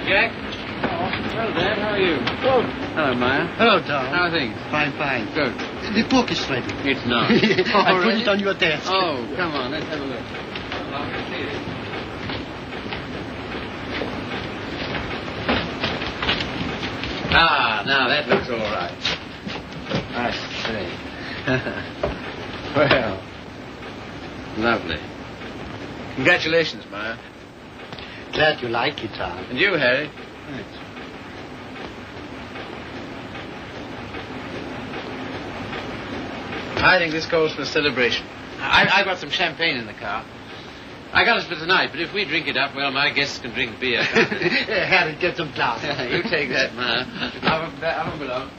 Jack. Hello, Dad. How are you? Hello. Hello, Maya. Hello, Tom. How are things? Fine. Good. The book is ready. It's not. I put it on your desk. Oh, come on. Let's have a look. Now that looks all right. I see. Well, lovely. Congratulations, Maya. Glad you like it, Tom. And you, Harry. Thanks. I think this calls for a celebration. I got some champagne in the car. I got it for tonight, but if we drink it up, well, my guests can drink beer. Harry, get some glasses. You take that, Maya. Up below.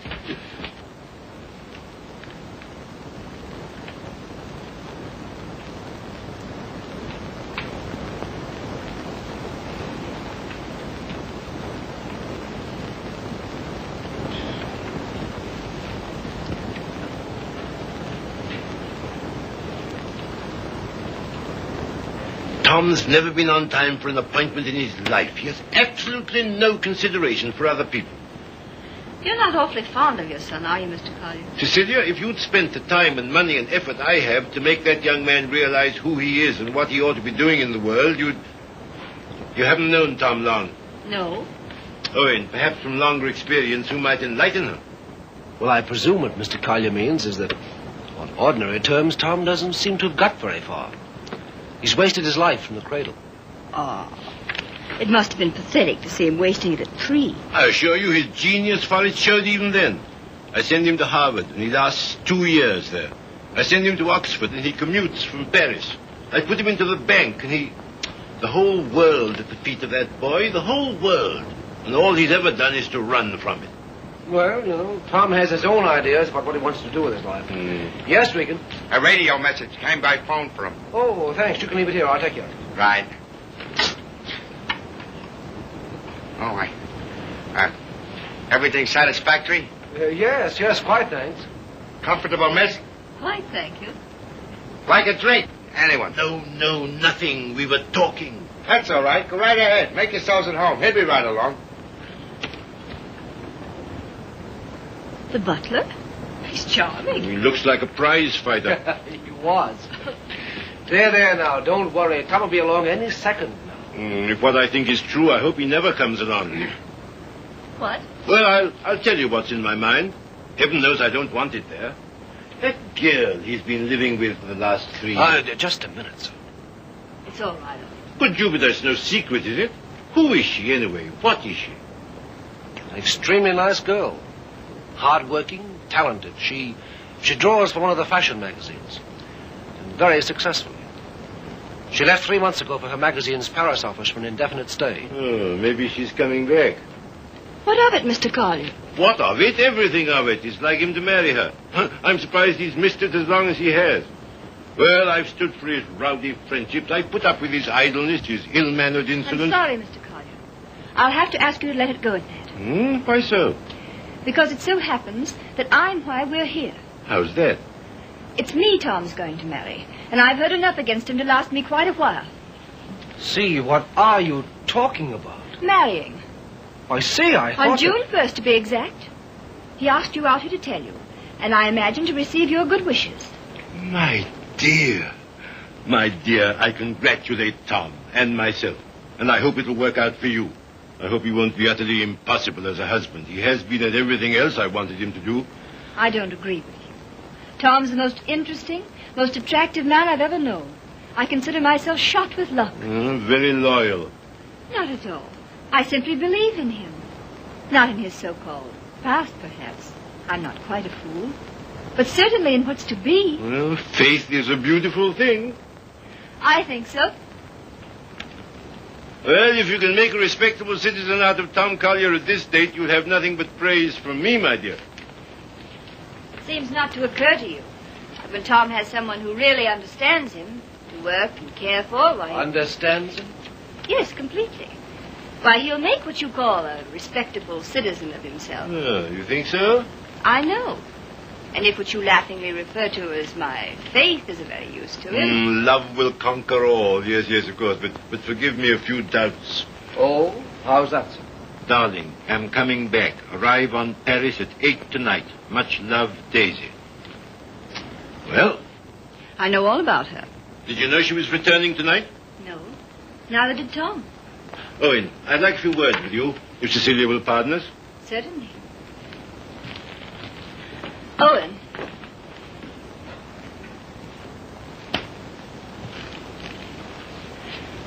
Tom's never been on time for an appointment in his life. He has absolutely no consideration for other people. You're not awfully fond of your son, are you, Mr. Collier? Cecelia, if you'd spent the time and money and effort I have to make that young man realize who he is and what he ought to be doing in the world, You haven't known Tom long. No. Owen, perhaps from longer experience, who might enlighten him. Well, I presume what Mr. Collier means is that, on ordinary terms, Tom doesn't seem to have got very far. He's wasted his life from the cradle. Oh, it must have been pathetic to see him wasting it at 3. I assure you his genius for it showed even then. I send him to Harvard, and he lasts 2 years there. I send him to Oxford, and he commutes from Paris. I put him into the bank, and the whole world at the feet of that boy, the whole world. And all he's ever done is to run from it. Well, you know, Tom has his own ideas about what he wants to do with his life. Yes, Regan? A radio message came by phone for him. Oh, thanks. You can leave it here. I'll take it. Right. Oh, everything satisfactory? Yes, quite, thanks. Comfortable, miss? Quite, thank you. Like a drink? Anyone? No, nothing. We were talking. That's all right. Go right ahead. Make yourselves at home. He'll be right along. The butler? He's charming. He looks like a prize fighter. He was. There now. Don't worry. Tom will be along any second now. If what I think is true, I hope he never comes along. What? Well, I'll tell you what's in my mind. Heaven knows I don't want it there. That girl he's been living with for the last 3 years. Just a minute, sir. It's all right. But Jupiter's no secret, is it? Who is she, anyway? What is she? An extremely nice girl. Hard-working, talented. She draws for one of the fashion magazines. And very successfully. She left 3 months ago for her magazine's Paris office for an indefinite stay. Oh, maybe she's coming back. What of it, Mr. Collier? What of it? Everything of it. It's like him to marry her. I'm surprised he's missed it as long as he has. Well, I've stood for his rowdy friendships. I put up with his idleness, his ill-mannered insolence. I'm sorry, Mr. Collier. I'll have to ask you to let it go at that. Why so? Because it so happens that I'm why we're here. How's that? It's me Tom's going to marry, and I've heard enough against him to last me quite a while. See, what are you talking about? Marrying. I see, I thought... On June 1st, to be exact. He asked you out here to tell you, and I imagine to receive your good wishes. My dear, I congratulate Tom and myself, and I hope it'll work out for you. I hope he won't be utterly impossible as a husband. He has been at everything else I wanted him to do. I don't agree with you. Tom's the most interesting, most attractive man I've ever known. I consider myself shot with luck. Very loyal. Not at all. I simply believe in him. Not in his so-called past, perhaps. I'm not quite a fool. But certainly in what's to be. Well, faith is a beautiful thing. I think so. Well, if you can make a respectable citizen out of Tom Collier at this date, you'll have nothing but praise from me, my dear. It seems not to occur to you that when Tom has someone who really understands him, to work and care for, why... Understands him? Yes, completely. Why, he'll make what you call a respectable citizen of himself. Oh, you think so? I know. And if what you laughingly refer to as my faith is of any use to him... Love will conquer all. Yes, of course. But forgive me a few doubts. Oh, how's that, sir? Darling, I'm coming back. Arrive on Paris at 8 tonight. Much love, Daisy. Well? I know all about her. Did you know she was returning tonight? No. Neither did Tom. Owen, I'd like a few words with you, if Cecelia will pardon us. Certainly. Owen.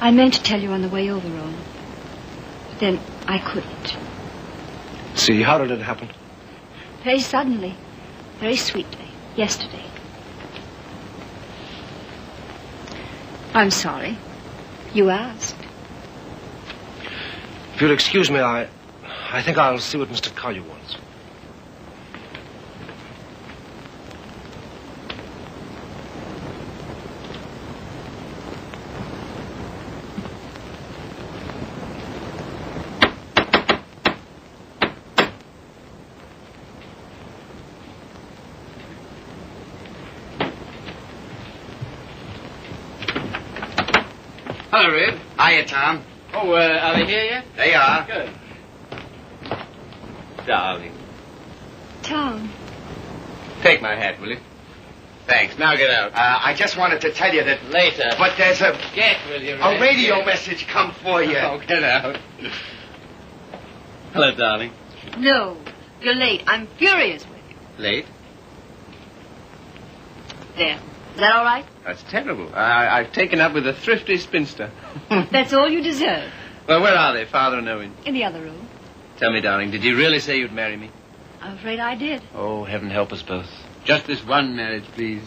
I meant to tell you on the way over, Owen. But then I couldn't. See, how did it happen? Very suddenly. Very sweetly. Yesterday. I'm sorry. You asked. If you'll excuse me, I think I'll see what Mr. Collier wants. Hello, Red. Hiya, Tom. Oh, are they here yet? They are. Good. Darling. Tom. Take my hat, will you? Thanks. Now get out. I just wanted to tell you that... Later. But there's a Get, will you, Red? radio message come for you. Oh, get out. Hello, darling. No. You're late. I'm furious with you. Late? There. Is that all right? That's terrible. I've taken up with a thrifty spinster. That's all you deserve. Well, where are they, Father and Owen? In the other room. Tell me, darling, did you really say you'd marry me? I'm afraid I did. Oh, heaven help us both. Just this one marriage, please.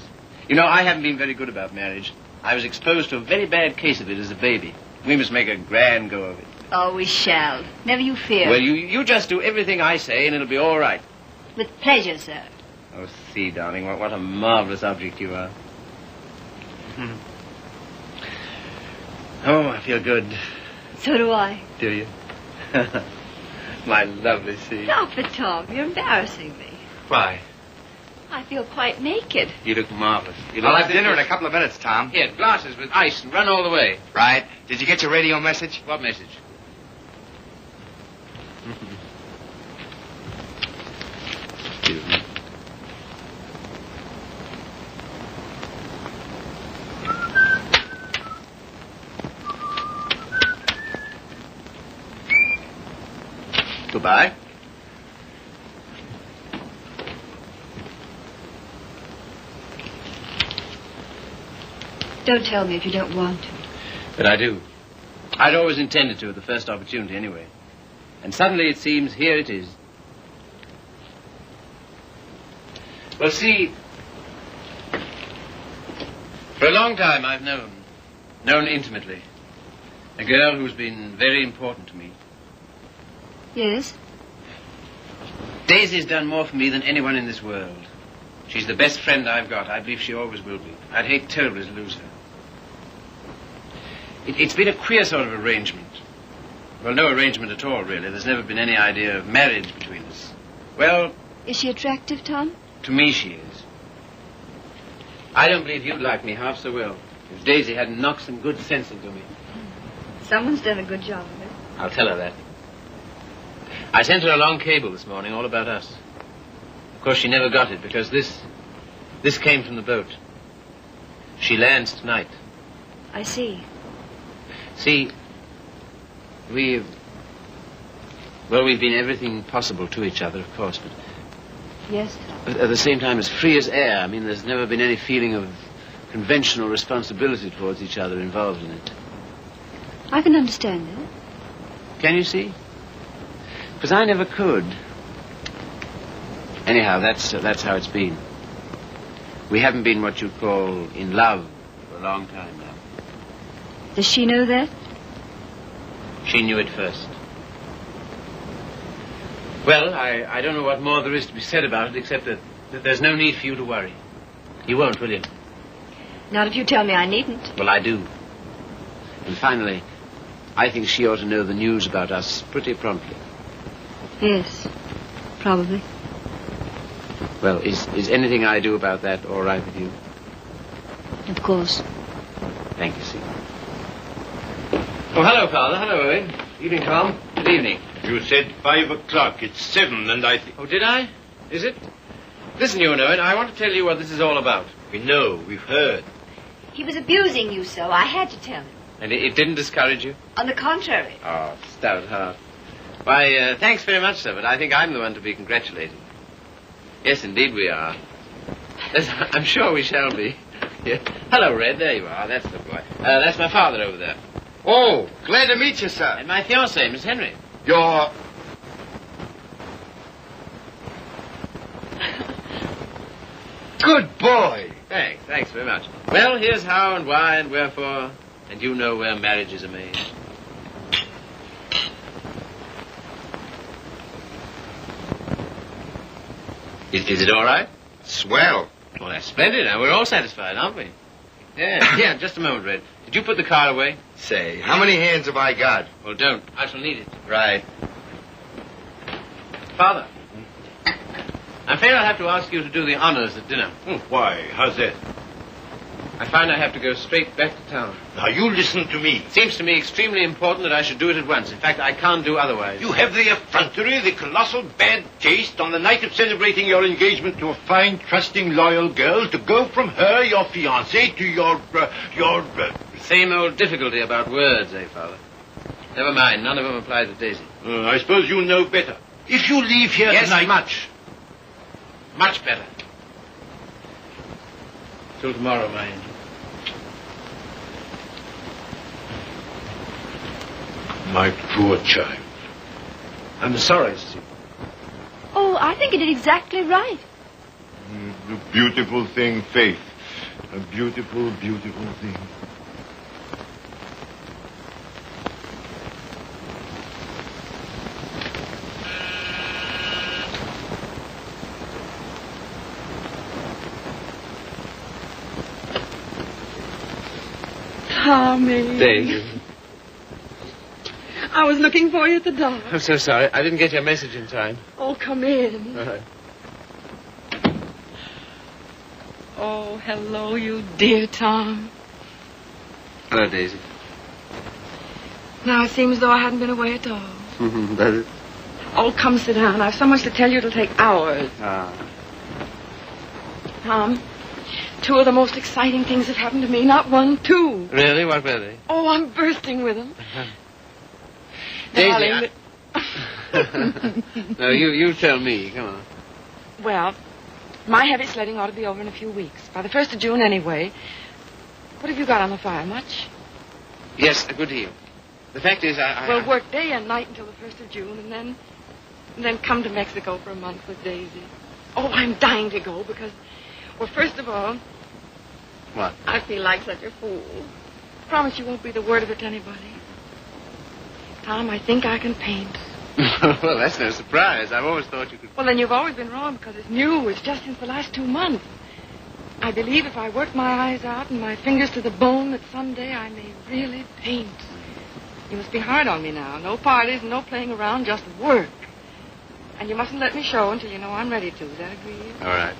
You know, I haven't been very good about marriage. I was exposed to a very bad case of it as a baby. We must make a grand go of it. Oh, we shall. Never you fear. Well, you just do everything I say, and it'll be all right. With pleasure, sir. Oh, see, darling, what a marvelous object you are. Oh, I feel good. So do I. Do you? My lovely sea. Stop it, Tom. You're embarrassing me. Why? I feel quite naked. You look marvelous. I'll have dinner in a couple of minutes, Tom. Here, glasses with ice and run all the way. Right. Did you get your radio message? What message? Excuse me. Goodbye. Don't tell me if you don't want to. But I do. I'd always intended to at the first opportunity anyway. And suddenly it seems here it is. Well, see, for a long time I've known intimately, a girl who's been very important to me. Yes? Daisy's done more for me than anyone in this world. She's the best friend I've got. I believe she always will be. I'd hate terribly to lose her. It's been a queer sort of arrangement. Well, no arrangement at all, really. There's never been any idea of marriage between us. Well... Is she attractive, Tom? To me, she is. I don't believe you'd like me half so well if Daisy hadn't knocked some good sense into me. Someone's done a good job of it. I'll tell her that. I sent her a long cable this morning, all about us. Of course, she never got it, because this came from the boat. She lands tonight. I see. See, we've been everything possible to each other, of course, but Yes, Tom. at the same time as free as air. I mean, there's never been any feeling of conventional responsibility towards each other involved in it. I can understand that. Can you see? Because I never could. Anyhow, that's how it's been. We haven't been what you'd call in love for a long time now. Does she know that? She knew it first. Well, I don't know what more there is to be said about it, except that there's no need for you to worry. You won't, will you? Not if you tell me I needn't. Well, I do. And finally, I think she ought to know the news about us pretty promptly. Yes, probably. Well, is anything I do about that all right with you? Of course. Thank you, Sue. Oh, hello, Father. Hello, Owen. Evening, Tom. Good evening. You said 5 o'clock. It's 7, and I think... Oh, did I? Is it? Listen, you, Owen, I want to tell you what this is all about. We know. We've heard. He was abusing you so. I had to tell him. And it didn't discourage you? On the contrary. Oh, stout heart. Why, thanks very much, sir, but I think I'm the one to be congratulated. Yes, indeed we are. I'm sure we shall be. Yeah. Hello, Red. There you are. That's the boy. That's my father over there. Oh, glad to meet you, sir. And my fiancée, Miss Henry. You're... Good boy. Thanks very much. Well, here's how and why and wherefore, and you know where marriages are made. Is it all right? Swell. Well, that's splendid. Now, we're all satisfied, aren't we? Yeah, just a moment, Red. Did you put the card away? Say, how many hands have I got? Well, don't. I shall need it. Right. Father, I'm afraid I'll have to ask you to do the honors at dinner. Why? How's that? I find I have to go straight back to town. Now, you listen to me. It seems to me extremely important that I should do it at once. In fact, I can't do otherwise. You have the effrontery, the colossal bad taste on the night of celebrating your engagement to a fine, trusting, loyal girl to go from her, your fiancée, to your... Same old difficulty about words, eh, Father? Never mind. None of them apply to Daisy. I suppose you know better. If you leave here tonight... Yes, much. Much better. Till tomorrow, my angel. My poor child. I'm sorry, Steve. Oh, I think he did exactly right. A beautiful thing, Faith. A beautiful, beautiful thing. Tommy. Daisy. I was looking for you at the door. I'm so sorry. I didn't get your message in time. Oh, come in. All right. Oh, hello, you dear Tom. Hello, Daisy. Now it seems as though I hadn't been away at all. Does it? Oh, come sit down. I have so much to tell you it'll take hours. Tom, two of the most exciting things have happened to me. Not one, two. Really? What were they? Oh, I'm bursting with them. Daisy, Darling, No, you tell me. Come on. Well, my heavy sledding ought to be over in a few weeks. By the 1st of June, anyway. What have you got on the fire? Much? Yes, a good deal. The fact is, Well, work day and night until the 1st of June, and then come to Mexico for a month with Daisy. Oh, I'm dying to go because, well, first of all... What? I feel like such a fool. Promise you won't breathe a word of it to anybody. Tom, I think I can paint. Well, that's no surprise. I've always thought you could... Well, then you've always been wrong because it's new. It's just since the last 2 months. I believe if I work my eyes out and my fingers to the bone that someday I may really paint. You must be hard on me now. No parties and no playing around, just work. And you mustn't let me show until you know I'm ready to. Is that agreed? All right.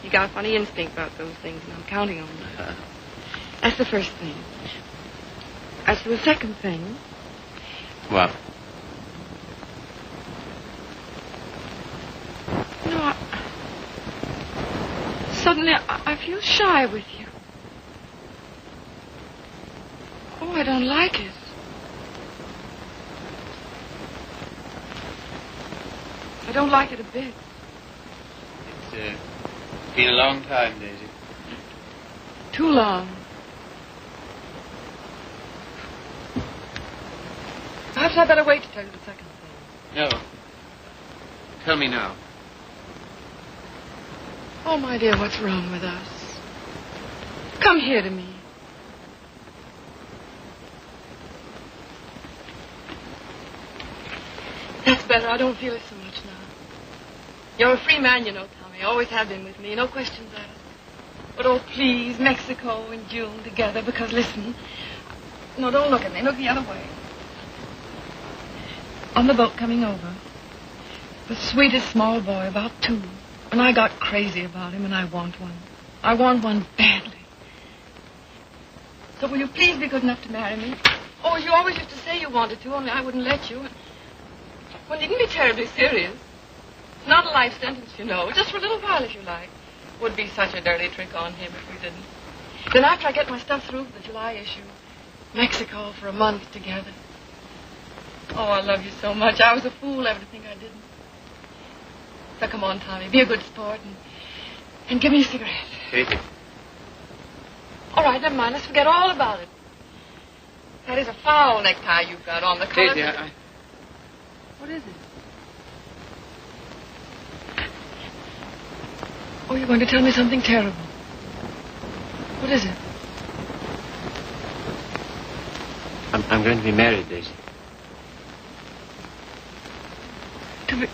You got a funny instinct about those things, and I'm counting on you. That's the first thing. As for the second thing... What? No, suddenly I feel shy with you. Oh, I don't like it. I don't like it a bit. It's been a long time, Daisy. Too long. Perhaps I'd better wait to tell you the second thing. No. Tell me now. Oh, my dear, what's wrong with us? Come here to me. That's better. I don't feel it so much now. You're a free man, you know, Tommy. Always have been with me. No questions asked. But, oh, please, Mexico in June together, because, listen. No, don't look at me. Look the other way. On the boat coming over, the sweetest small boy, about 2. And I got crazy about him, and I want one. I want one badly. So will you please be good enough to marry me? Oh, you always used to say you wanted to, only I wouldn't let you. Well, you needn't be terribly serious. Not a life sentence, you know. Just for a little while, if you like. Would be such a dirty trick on him if we didn't. Then after I get my stuff through for the July issue, Mexico for a month together. Oh, I love you so much. I was a fool ever to think I didn't. So come on, Tommy. Be a good sport and give me a cigarette. Katie. All right, never mind. Let's forget all about it. That is a foul necktie you've got on. The color... Katie, What is it? Oh, you're going to tell me something terrible. What is it? I'm going to be married, Daisy. To be...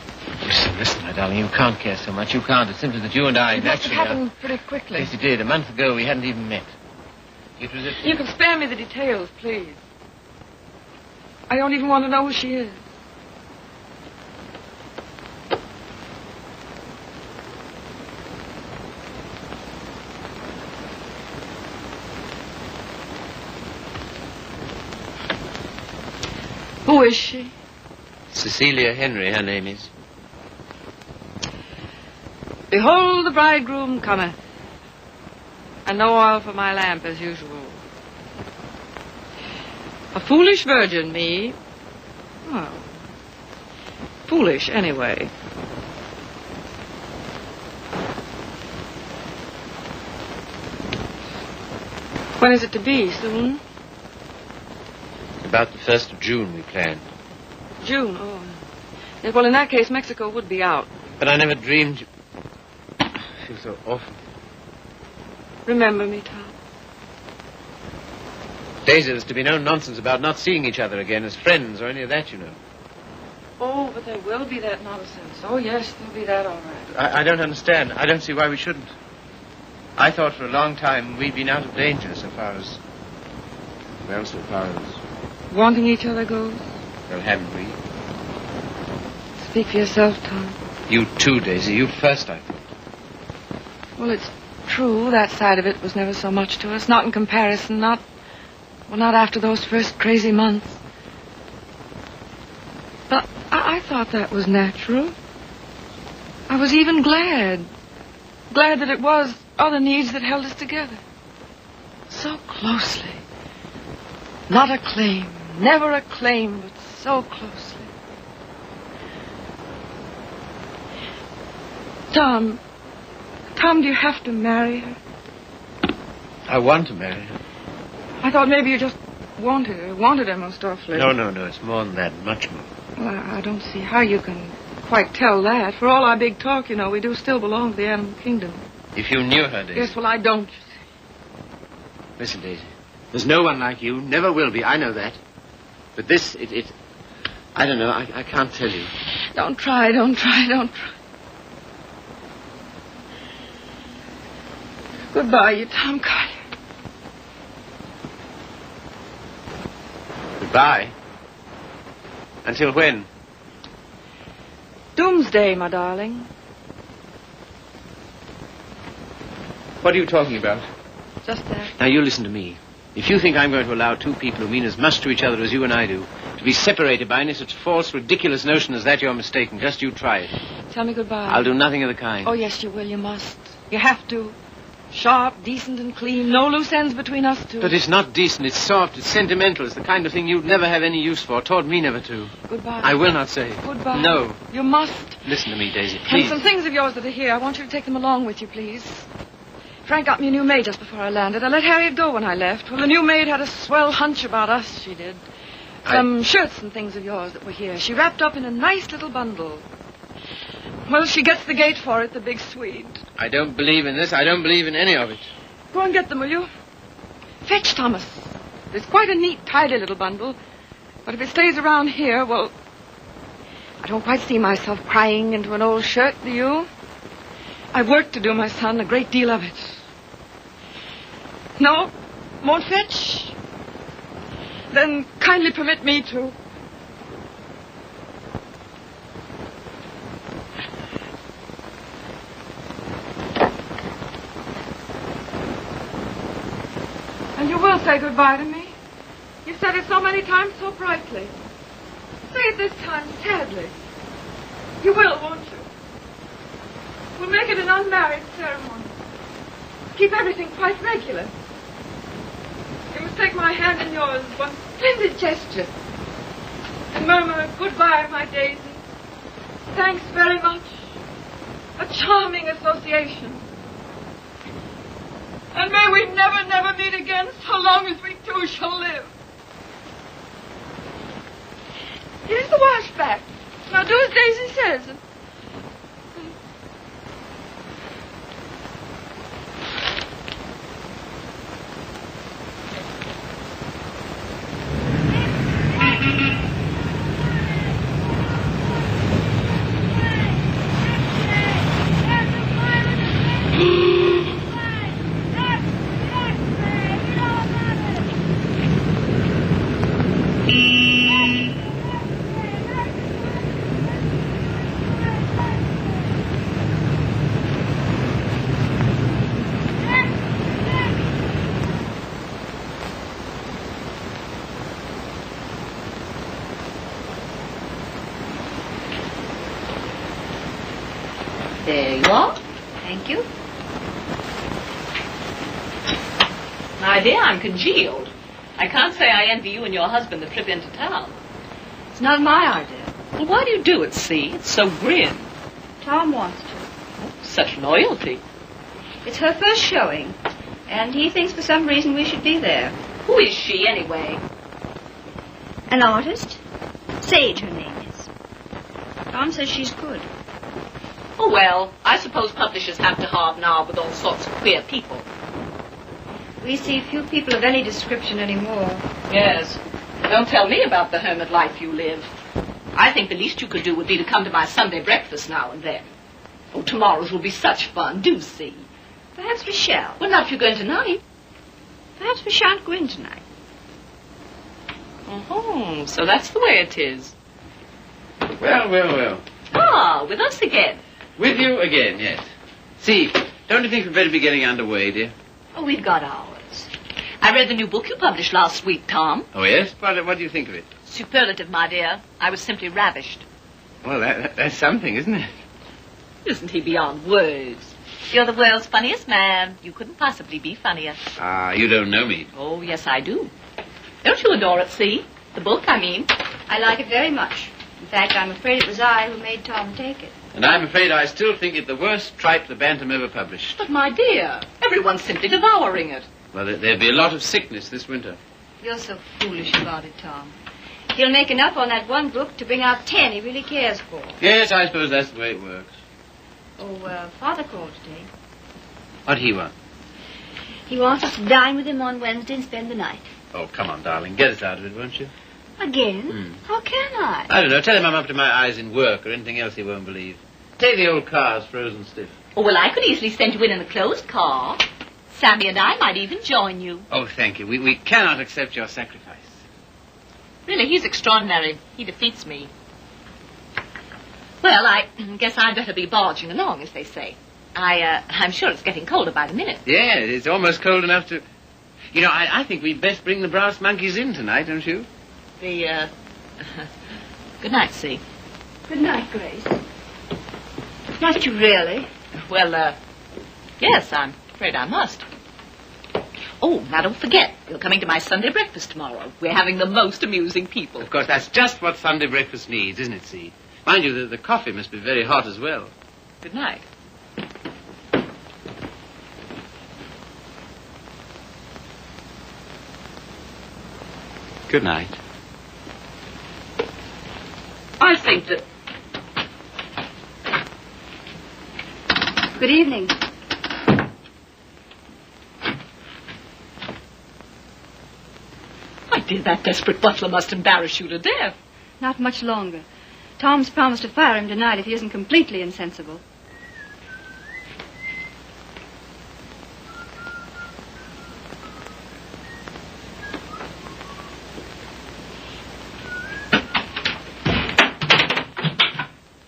Listen, my darling, you can't care so much. You can't. It's simply that you and I It must have naturally happened pretty quickly. Yes, it did. A month ago, we hadn't even met. It was at... You can spare me the details, please. I don't even want to know who she is. Who is she? Cecelia Henry, her name is. Behold, the bridegroom cometh, and no oil for my lamp as usual. A foolish virgin, me. Well, foolish anyway. When is it to be? Soon? About the 1st of June, we planned. June, oh. Yes, well, in that case, Mexico would be out. But I never dreamed... I feel so awful. Remember me, Tom. Daisy, there's to be no nonsense about not seeing each other again as friends or any of that, you know. Oh, but there will be that nonsense. Oh, yes, there'll be that all right. I don't understand. I don't see why we shouldn't. I thought for a long time we'd been out of danger so far as... Well, so far as... Wanting each other goes? Well, haven't we? Speak for yourself, Tom. You too, Daisy. You first, I thought. Well, it's true. That side of it was never so much to us. Not in comparison. Not after those first crazy months. But I thought that was natural. I was even glad. Glad that it was other needs that held us together. So closely. Not a claim. Never a claim, but so closely. Tom, do you have to marry her? I want to marry her. I thought maybe you just wanted her most awfully. No, it's more than that, much more. Well, I don't see how you can quite tell that. For all our big talk, you know, we do still belong to the animal kingdom. If you knew her, Daisy. Yes, well, I don't, you see. Listen, Daisy. There's no one like you. Never will be. I know that. But this, I don't know. I can't tell you. Don't try. Goodbye, you Tom Collier. Goodbye. Until when? Doomsday, my darling. What are you talking about? Just that. Now, you listen to me. If you think I'm going to allow two people who mean as much to each other as you and I do to be separated by any such false, ridiculous notion as that, you're mistaken. Just you try it. Tell me goodbye. I'll do nothing of the kind. Oh, yes, you will. You must. You have to. Sharp, decent, and clean. No loose ends between us two. But it's not decent. It's soft. It's sentimental. It's the kind of thing you'd never have any use for. Taught me never to. Goodbye. I will not say. Goodbye. No. You must. Listen to me, Daisy, please. And some things of yours that are here. I want you to take them along with you, please. Frank got me a new maid just before I landed. I let Harriet go when I left. Well, the new maid had a swell hunch about us, she did. Some shirts and things of yours that were here. She wrapped up in a nice little bundle. Well, she gets the gate for it, the big Swede. I don't believe in this. I don't believe in any of it. Go and get them, will you? Fetch Thomas. It's quite a neat, tidy little bundle. But if it stays around here, well, I don't quite see myself crying into an old shirt, do you? I've work to do, my son, a great deal of it. No? Won't fetch? Then kindly permit me to. And you will say goodbye to me? You said it so many times so brightly. Say it this time sadly. You will, won't you? We'll make it an unmarried ceremony. Keep everything quite regular. You must take my hand in yours as one splendid gesture. And murmur goodbye, my Daisy. Thanks very much. A charming association. And may we never, never meet again so long as we two shall live. Here's the washback. Now do as Daisy says. There you are. Thank you. My dear, I'm congealed. I can't say I envy you and your husband the trip into town. It's not my idea. Well, why do you do it, see? It's so grim. Tom wants to. Oh, such loyalty. It's her first showing, and he thinks for some reason we should be there. Who is she, anyway? An artist? Sage, her name is. Tom says she's good. Oh, well, I suppose publishers have to hobnob with all sorts of queer people. We see few people of any description anymore. Yes. Don't tell me about the hermit life you live. I think the least you could do would be to come to my Sunday breakfast now and then. Oh, tomorrow's will be such fun. Do see. Perhaps we shall. Well, not if you're going tonight. Perhaps we shan't go in tonight. Oh, so that's the way it is. Well. Ah, with us again. With you again, yes. See, don't you think we'd better be getting underway, dear? Oh, we've got ours. I read the new book you published last week, Tom. Oh, yes? What do you think of it? Superlative, my dear. I was simply ravished. Well, that's something, isn't it? Isn't he beyond words? You're the world's funniest man. You couldn't possibly be funnier. Ah, you don't know me. Oh, yes, I do. Don't you adore it, see? The book, I mean. I like it very much. In fact, I'm afraid it was I who made Tom take it. And I'm afraid I still think it the worst tripe the Bantam ever published. But, my dear, everyone's simply devouring it. Well, there'll be a lot of sickness this winter. You're so foolish about it, Tom. He'll make enough on that one book to bring out 10 he really cares for. Yes, I suppose that's the way it works. Oh, Father called today. What'd he want? He wants us to dine with him on Wednesday and spend the night. Oh, come on, darling. Get us out of it, won't you? Again? How can I? I don't know. Tell him I'm up to my eyes in work or anything else he won't believe. Take the old car's frozen stiff. Oh, well, I could easily send you in a closed car. Sammy and I might even join you. Oh, thank you. We cannot accept your sacrifice. Really, he's extraordinary. He defeats me. Well, I guess I'd better be barging along, as they say. I'm sure it's getting colder by the minute. Yeah, it's almost cold enough to... You know, I think we'd best bring the brass monkeys in tonight, don't you? Good night, See. Good night, Grace. Must you really? Well, yes, I'm afraid I must. Oh, now don't forget, you're coming to my Sunday breakfast tomorrow. We're having the most amusing people. Of course, that's just what Sunday breakfast needs, isn't it, See? Mind you, the coffee must be very hot as well. Good night. Good night. I think that... Good evening. My dear, that desperate butler must embarrass you to death. Not much longer. Tom's promised to fire him tonight if he isn't completely insensible.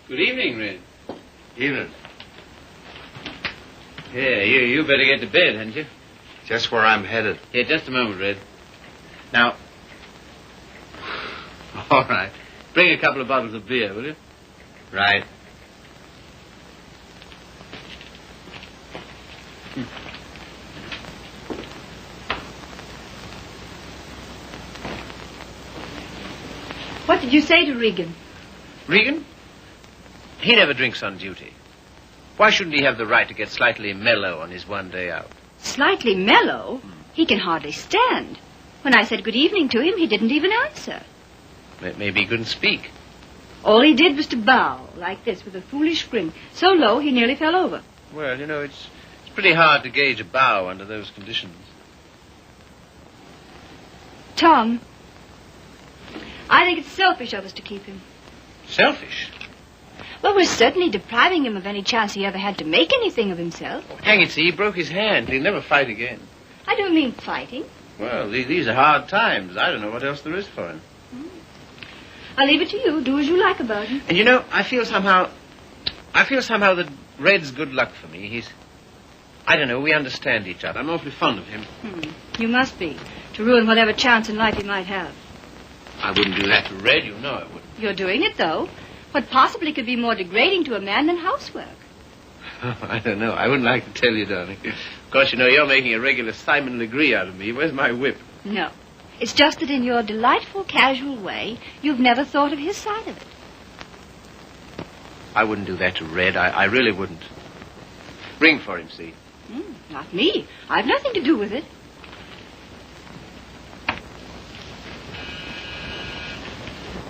Good evening, Red. Evening. Yeah, you better get to bed, hadn't you? Just where I'm headed. Here, just a moment, Red. Now, All right. Bring a couple of bottles of beer, will you? Right. What did you say to Regan? Regan? He never drinks on duty. Why shouldn't he have the right to get slightly mellow on his one day out? Slightly mellow? He can hardly stand. When I said good evening to him, he didn't even answer. Maybe he couldn't speak. All he did was to bow, like this, with a foolish grin, so low he nearly fell over. Well, you know, it's pretty hard to gauge a bow under those conditions. Tom, I think it's selfish of us to keep him. Selfish? Well, we're certainly depriving him of any chance he ever had to make anything of himself. Oh, hang it, see, he broke his hand. He'll never fight again. I don't mean fighting. Well, these are hard times. I don't know what else there is for him. I'll leave it to you. Do as you like about him. And you know, I feel somehow that Red's good luck for me. I don't know, we understand each other. I'm awfully fond of him. You must be, to ruin whatever chance in life he might have. I wouldn't do that to Red, you know I wouldn't. You're doing it, though. What possibly could be more degrading to a man than housework? I don't know. I wouldn't like to tell you, darling. Of course, you know, you're making a regular Simon Legree out of me. Where's my whip? No. It's just that in your delightful, casual way, you've never thought of his side of it. I wouldn't do that to Red. I really wouldn't. Ring for him, see? Not me. I've nothing to do with it.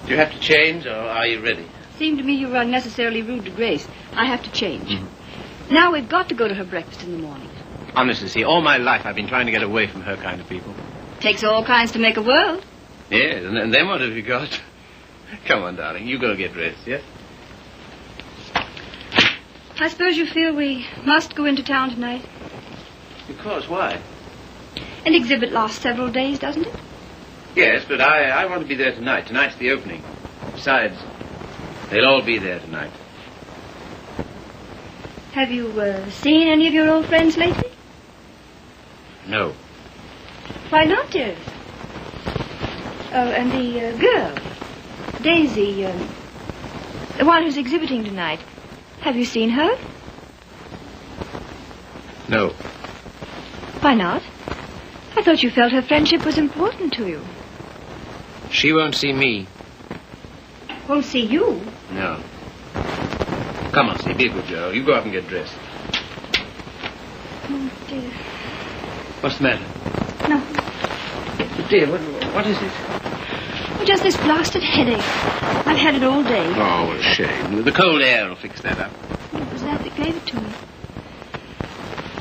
Do you have to change, or are you ready? Seemed to me you were unnecessarily rude to Grace. I have to change. Now we've got to go to her breakfast in the morning. Honestly, see, all my life I've been trying to get away from her kind of people. Takes all kinds to make a world. Yes, and then what have you got? Come on, darling, you go get dressed, yes? I suppose you feel we must go into town tonight. Of course, why? An exhibit lasts several days, doesn't it? Yes, but I want to be there tonight. Tonight's the opening. Besides, they'll all be there tonight. Have you seen any of your old friends lately? No. Why not, dearest? Oh, and the girl, Daisy, the one who's exhibiting tonight. Have you seen her? No. Why not? I thought you felt her friendship was important to you. She won't see me. Won't see you? No. Come on, see, be a good girl. You go up and get dressed. Oh, dear. What's the matter? No. Dear, what is it? Oh, just this blasted headache. I've had it all day. Oh, what a shame. The cold air will fix that up. It was that gave it to me.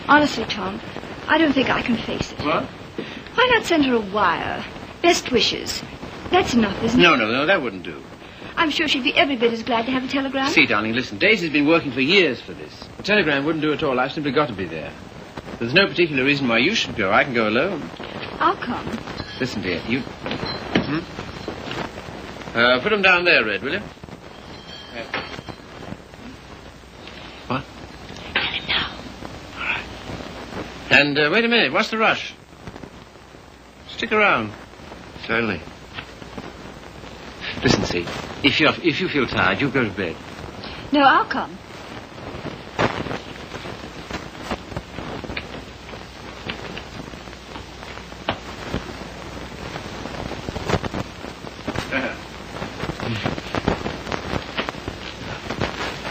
Honestly, Tom, I don't think I can face it. What? Why not send her a wire? Best wishes. That's enough, isn't it? No, that wouldn't do. I'm sure she'd be every bit as glad to have a telegram. See, darling, listen. Daisy's been working for years for this. A telegram wouldn't do at all. I've simply got to be there. There's no particular reason why you should go. I can go alone. I'll come. Listen, dear, you... put them down there, Red, will you? What? Tell him now. All right. And wait a minute. What's the rush? Stick around. Certainly. Listen, see, if you feel tired, you go to bed. No, I'll come.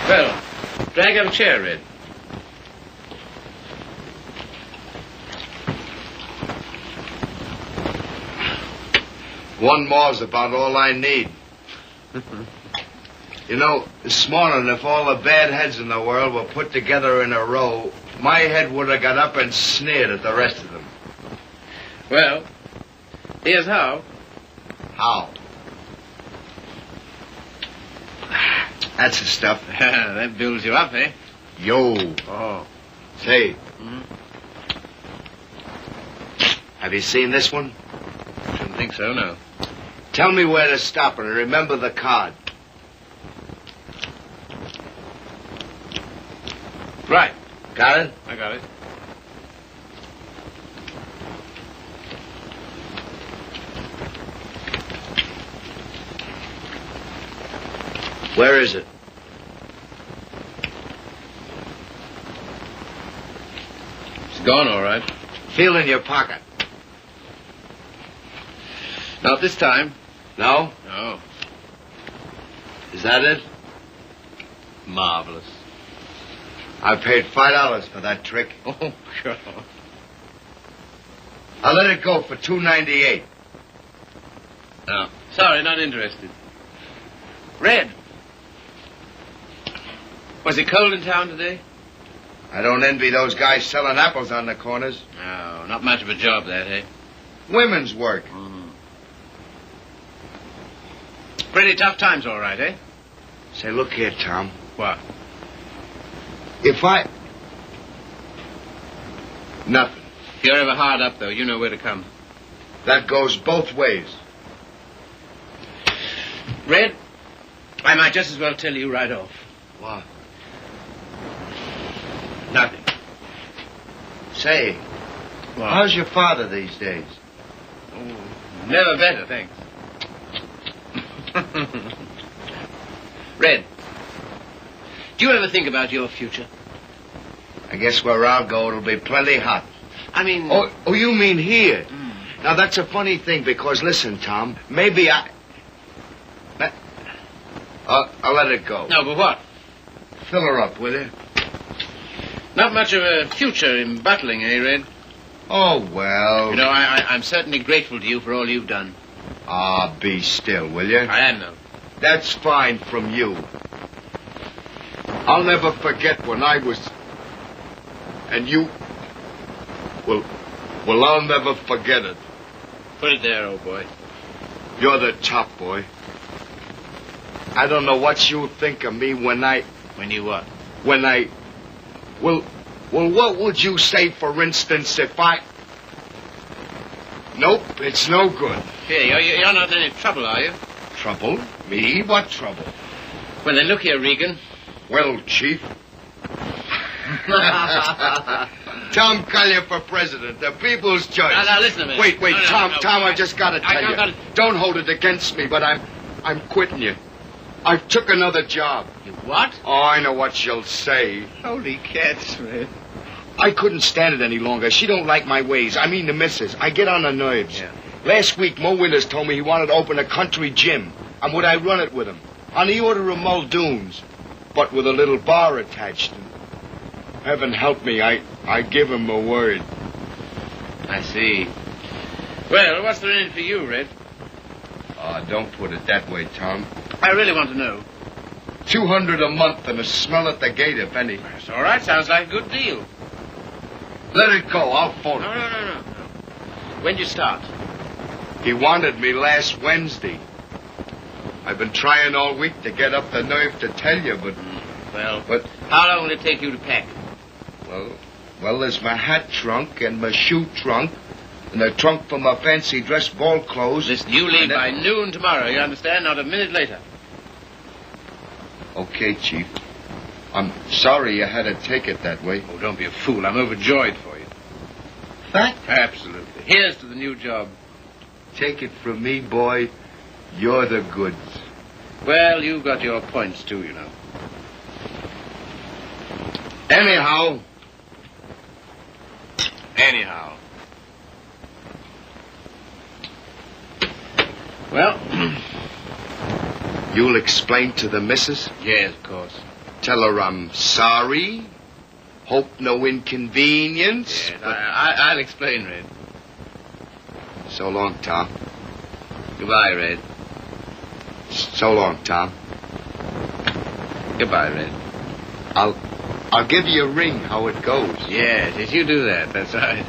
Well, drag up a chair, Red. One more's about all I need. You know, this morning, if all the bad heads in the world were put together in a row, my head would have got up and sneered at the rest of them. Well, here's how. How? That's the stuff. That builds you up, eh? Yo. Oh. Say. Have you seen this one? Shouldn't think so, no. Tell me where to stop and remember the card. Right. Got it? I got it. Where is it? It's gone, all right. Feel in your pocket. Not this time. No? No. Is that it? Marvelous. I paid $5 for that trick. Oh, God. I'll let it go for $2.98. No. Sorry, not interested. Red. Was it cold in town today? I don't envy those guys selling apples on the corners. No, not much of a job, that, eh? Women's work. Pretty tough times, all right, eh? Say, look here, Tom. What? If I... Nothing. If you're ever hard up, though, you know where to come. That goes both ways. Red, I might just as well tell you right off. What? Nothing. Say, What? how's your father these days? Oh, never better, thanks. Red, do you ever think about your future? I guess where I'll go, it'll be plenty hot. I mean... Oh, you mean here? Now, that's a funny thing, because, listen, Tom, maybe I'll let it go. No, but what? Fill her up, will you? Not much of a future in butling, eh, Red? Oh, well... You know, I'm certainly grateful to you for all you've done. Ah, be still, will you? I am, though. That's fine from you. I'll never forget when I was... And you... Well, I'll never forget it. Put it there, old boy. You're the top, boy. I don't know what you'll think of me when I... When you what? When I... Well, what would you say, for instance, if I... Nope, it's no good. Here, you're not in any trouble, are you? Trouble? Me? What trouble? Well, then look here, Regan. Well, Chief. Tom Collier for president, the people's choice. Now, listen a minute. Wait, No, Tom, no. Tom, I just got to tell you. Don't hold it against me, but I'm quitting you. I took another job. You what? Oh, I know what you'll say. Holy cats, man. I couldn't stand it any longer. She don't like my ways. I mean the missus. I get on her nerves. Yeah. Last week, Mo Winters told me he wanted to open a country gym. And would I run it with him? On the order of Muldoon's. But with a little bar attached. Heaven help me, I give him a word. I see. Well, what's there in it for you, Red? Oh, don't put it that way, Tom. I really want to know. $200 a month and a smell at the gate, if any. That's all right. Sounds like a good deal. Let it go. I'll phone him. No. When'd you start? He wanted me last Wednesday. I've been trying all week to get up the nerve to tell you, but... But how long will it take you to pack? Well, there's my hat trunk and my shoe trunk and a trunk for my fancy dress ball clothes. Listen, you leave by noon tomorrow, you understand? Not a minute later. Okay, Chief. I'm sorry you had to take it that way. Oh, don't be a fool. I'm overjoyed for you. That? Absolutely. Here's to the new job. Take it from me, boy. You're the goods. Well, you've got your points, too, you know. Anyhow. Well, you'll explain to the missus? Yes, of course. Tell her I'm sorry. Hope no inconvenience. Yes, I'll explain, Red. So long, Tom. Goodbye, Red. So long, Tom. Goodbye, Red. I'll give you a ring how it goes. Yes, you do that. That's right.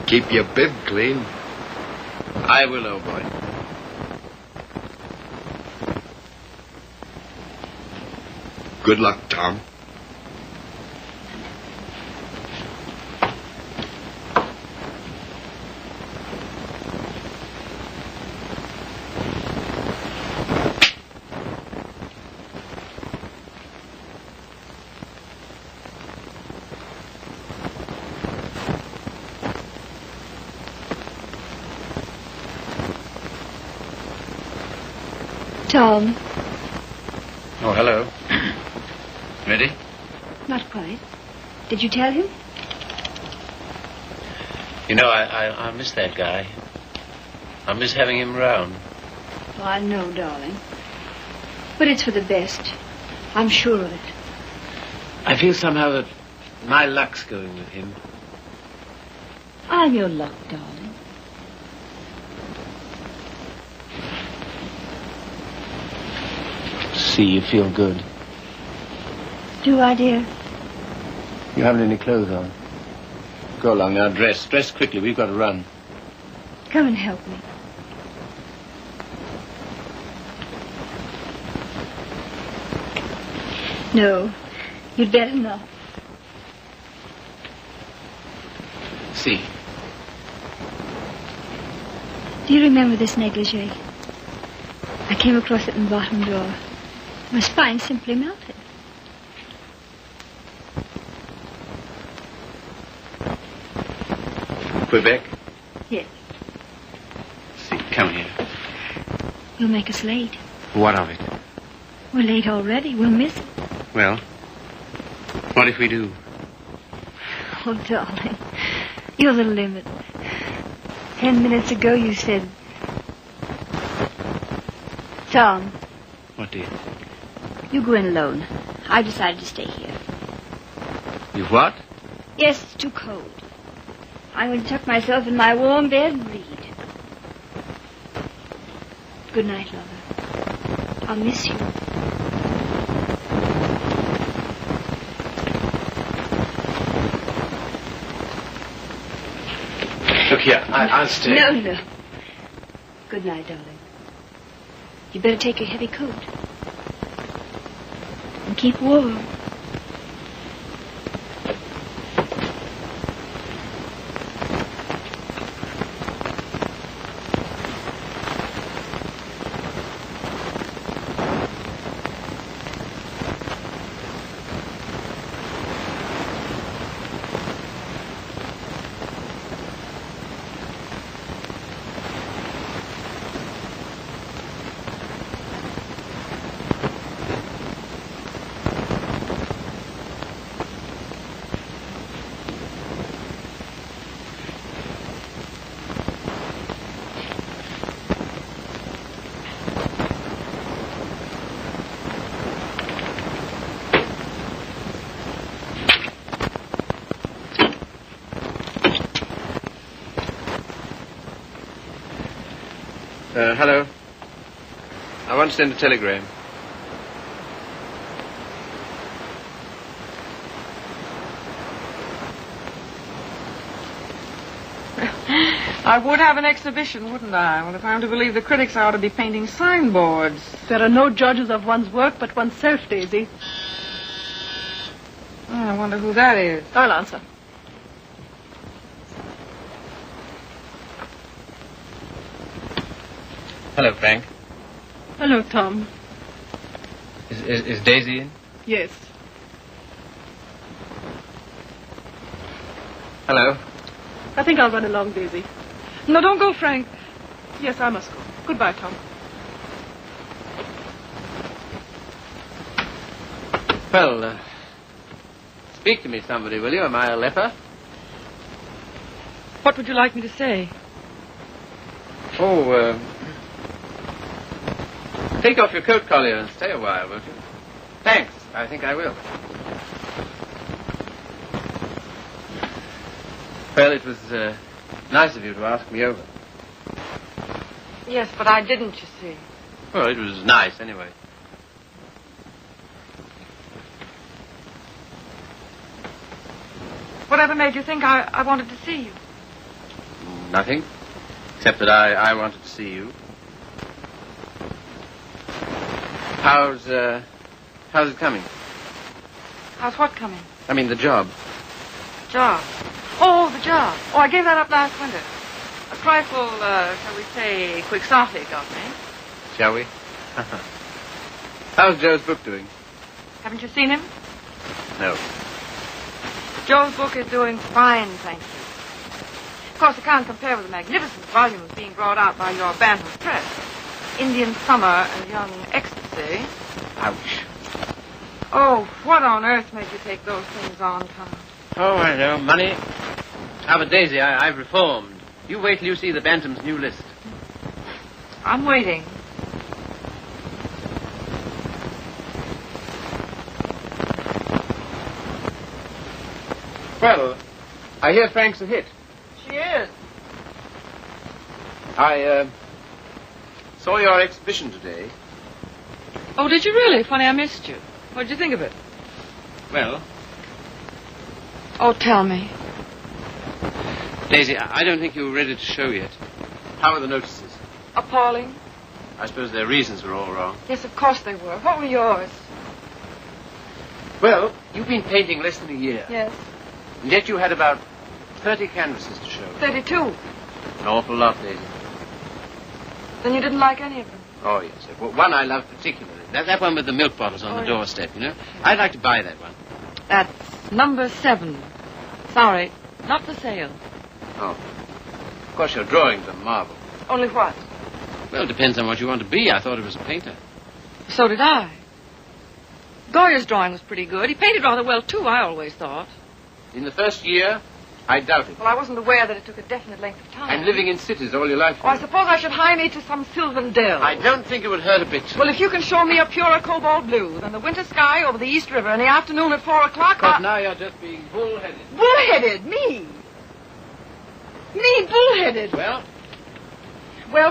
Keep your bib clean. I will, old boy. Good luck, Tom. Tom, Oh, hello. Ready? Not quite. Did you tell him? You know, I miss that guy. I miss having him around. Oh, I know, darling. But it's for the best. I'm sure of it. I feel somehow that my luck's going with him. I'm your luck, darling. See, you feel good. Do I, dear? You haven't any clothes on. Go along now, dress. Dress quickly, we've got to run. Come and help me. No, you'd better not. See. Do you remember this negligee? I came across it in the bottom drawer. My spine simply melted. Quebec? Yes. See, come here. You'll make us late. What of it? We're late already. We'll miss it. Well, what if we do? Oh, darling, you're the limit. 10 minutes ago you said... Tom. What, dear? You go in alone. I've decided to stay here. You what? Yes, it's too cold. I'm going to tuck myself in my warm bed and read. Good night, lover. I'll miss you. Look here, I'll stay. No. Good night, darling. You better take your heavy coat. And keep warm. Hello. I want to send a telegram. I would have an exhibition, wouldn't I? Well, if I'm to believe the critics, I ought to be painting signboards. There are no judges of one's work but oneself, Daisy. Oh, I wonder who that is. I'll answer. Hello, Frank. Hello, Tom. Is Daisy in? Yes. Hello. I think I'll run along, Daisy. No, don't go, Frank. Yes, I must go. Goodbye, Tom. Well, speak to me, somebody, will you? Am I a leper? What would you like me to say? Oh, take off your coat collar and stay a while, won't you? Thanks. I think I will. Well, it was nice of you to ask me over. Yes, but I didn't, you see. Well, it was nice, anyway. Whatever made you think I wanted to see you? Nothing. Except that I wanted to see you. How's it coming? How's what coming? I mean, the job. Job. Oh, the job. Oh, I gave that up last winter. A trifle, shall we say, quixotic of me. Shall we? How's Joe's book doing? Haven't you seen him? No. Joe's book is doing fine, thank you. Of course, it can't compare with the magnificent volumes being brought out by your Bantam Press. Indian Summer and Young Ecstasy. Ouch. Oh, what on earth made you take those things on, Tom? Oh, I know. Money. Ah, but Daisy, I've reformed. You wait till you see the Bantam's new list. I'm waiting. Well, I hear Frank's a hit. She is. I saw your exhibition today. Oh, did you really? Funny, I missed you. What did you think of it? Well, Oh, tell me. Daisy, I don't think you were ready to show yet. How were the notices? Appalling. I suppose their reasons were all wrong. Yes, of course they were. What were yours? Well, you've been painting less than a year. Yes. And yet you had about 30 canvases to show. 32. An awful lot, Daisy. Then you didn't like any of them? Oh, yes. Well, one I love particularly. That one with the milk bottles on the doorstep, you know? I'd like to buy that one. That's number 7. Sorry, not for sale. Oh. Of course, your drawings are marvel. Only what? Well, it depends on what you want to be. I thought it was a painter. So did I. Goya's drawing was pretty good. He painted rather well, too, I always thought. In the first year, I doubt it. Well, I wasn't aware that it took a definite length of time. And living in cities all your life. Oh, I suppose I should hire me to some sylvan dell. I don't think it would hurt a bit. Well, if you can show me a purer cobalt blue than the winter sky over the East River in the afternoon at 4 o'clock... But now you're just being bullheaded. Bullheaded? Me? Me bullheaded? Well,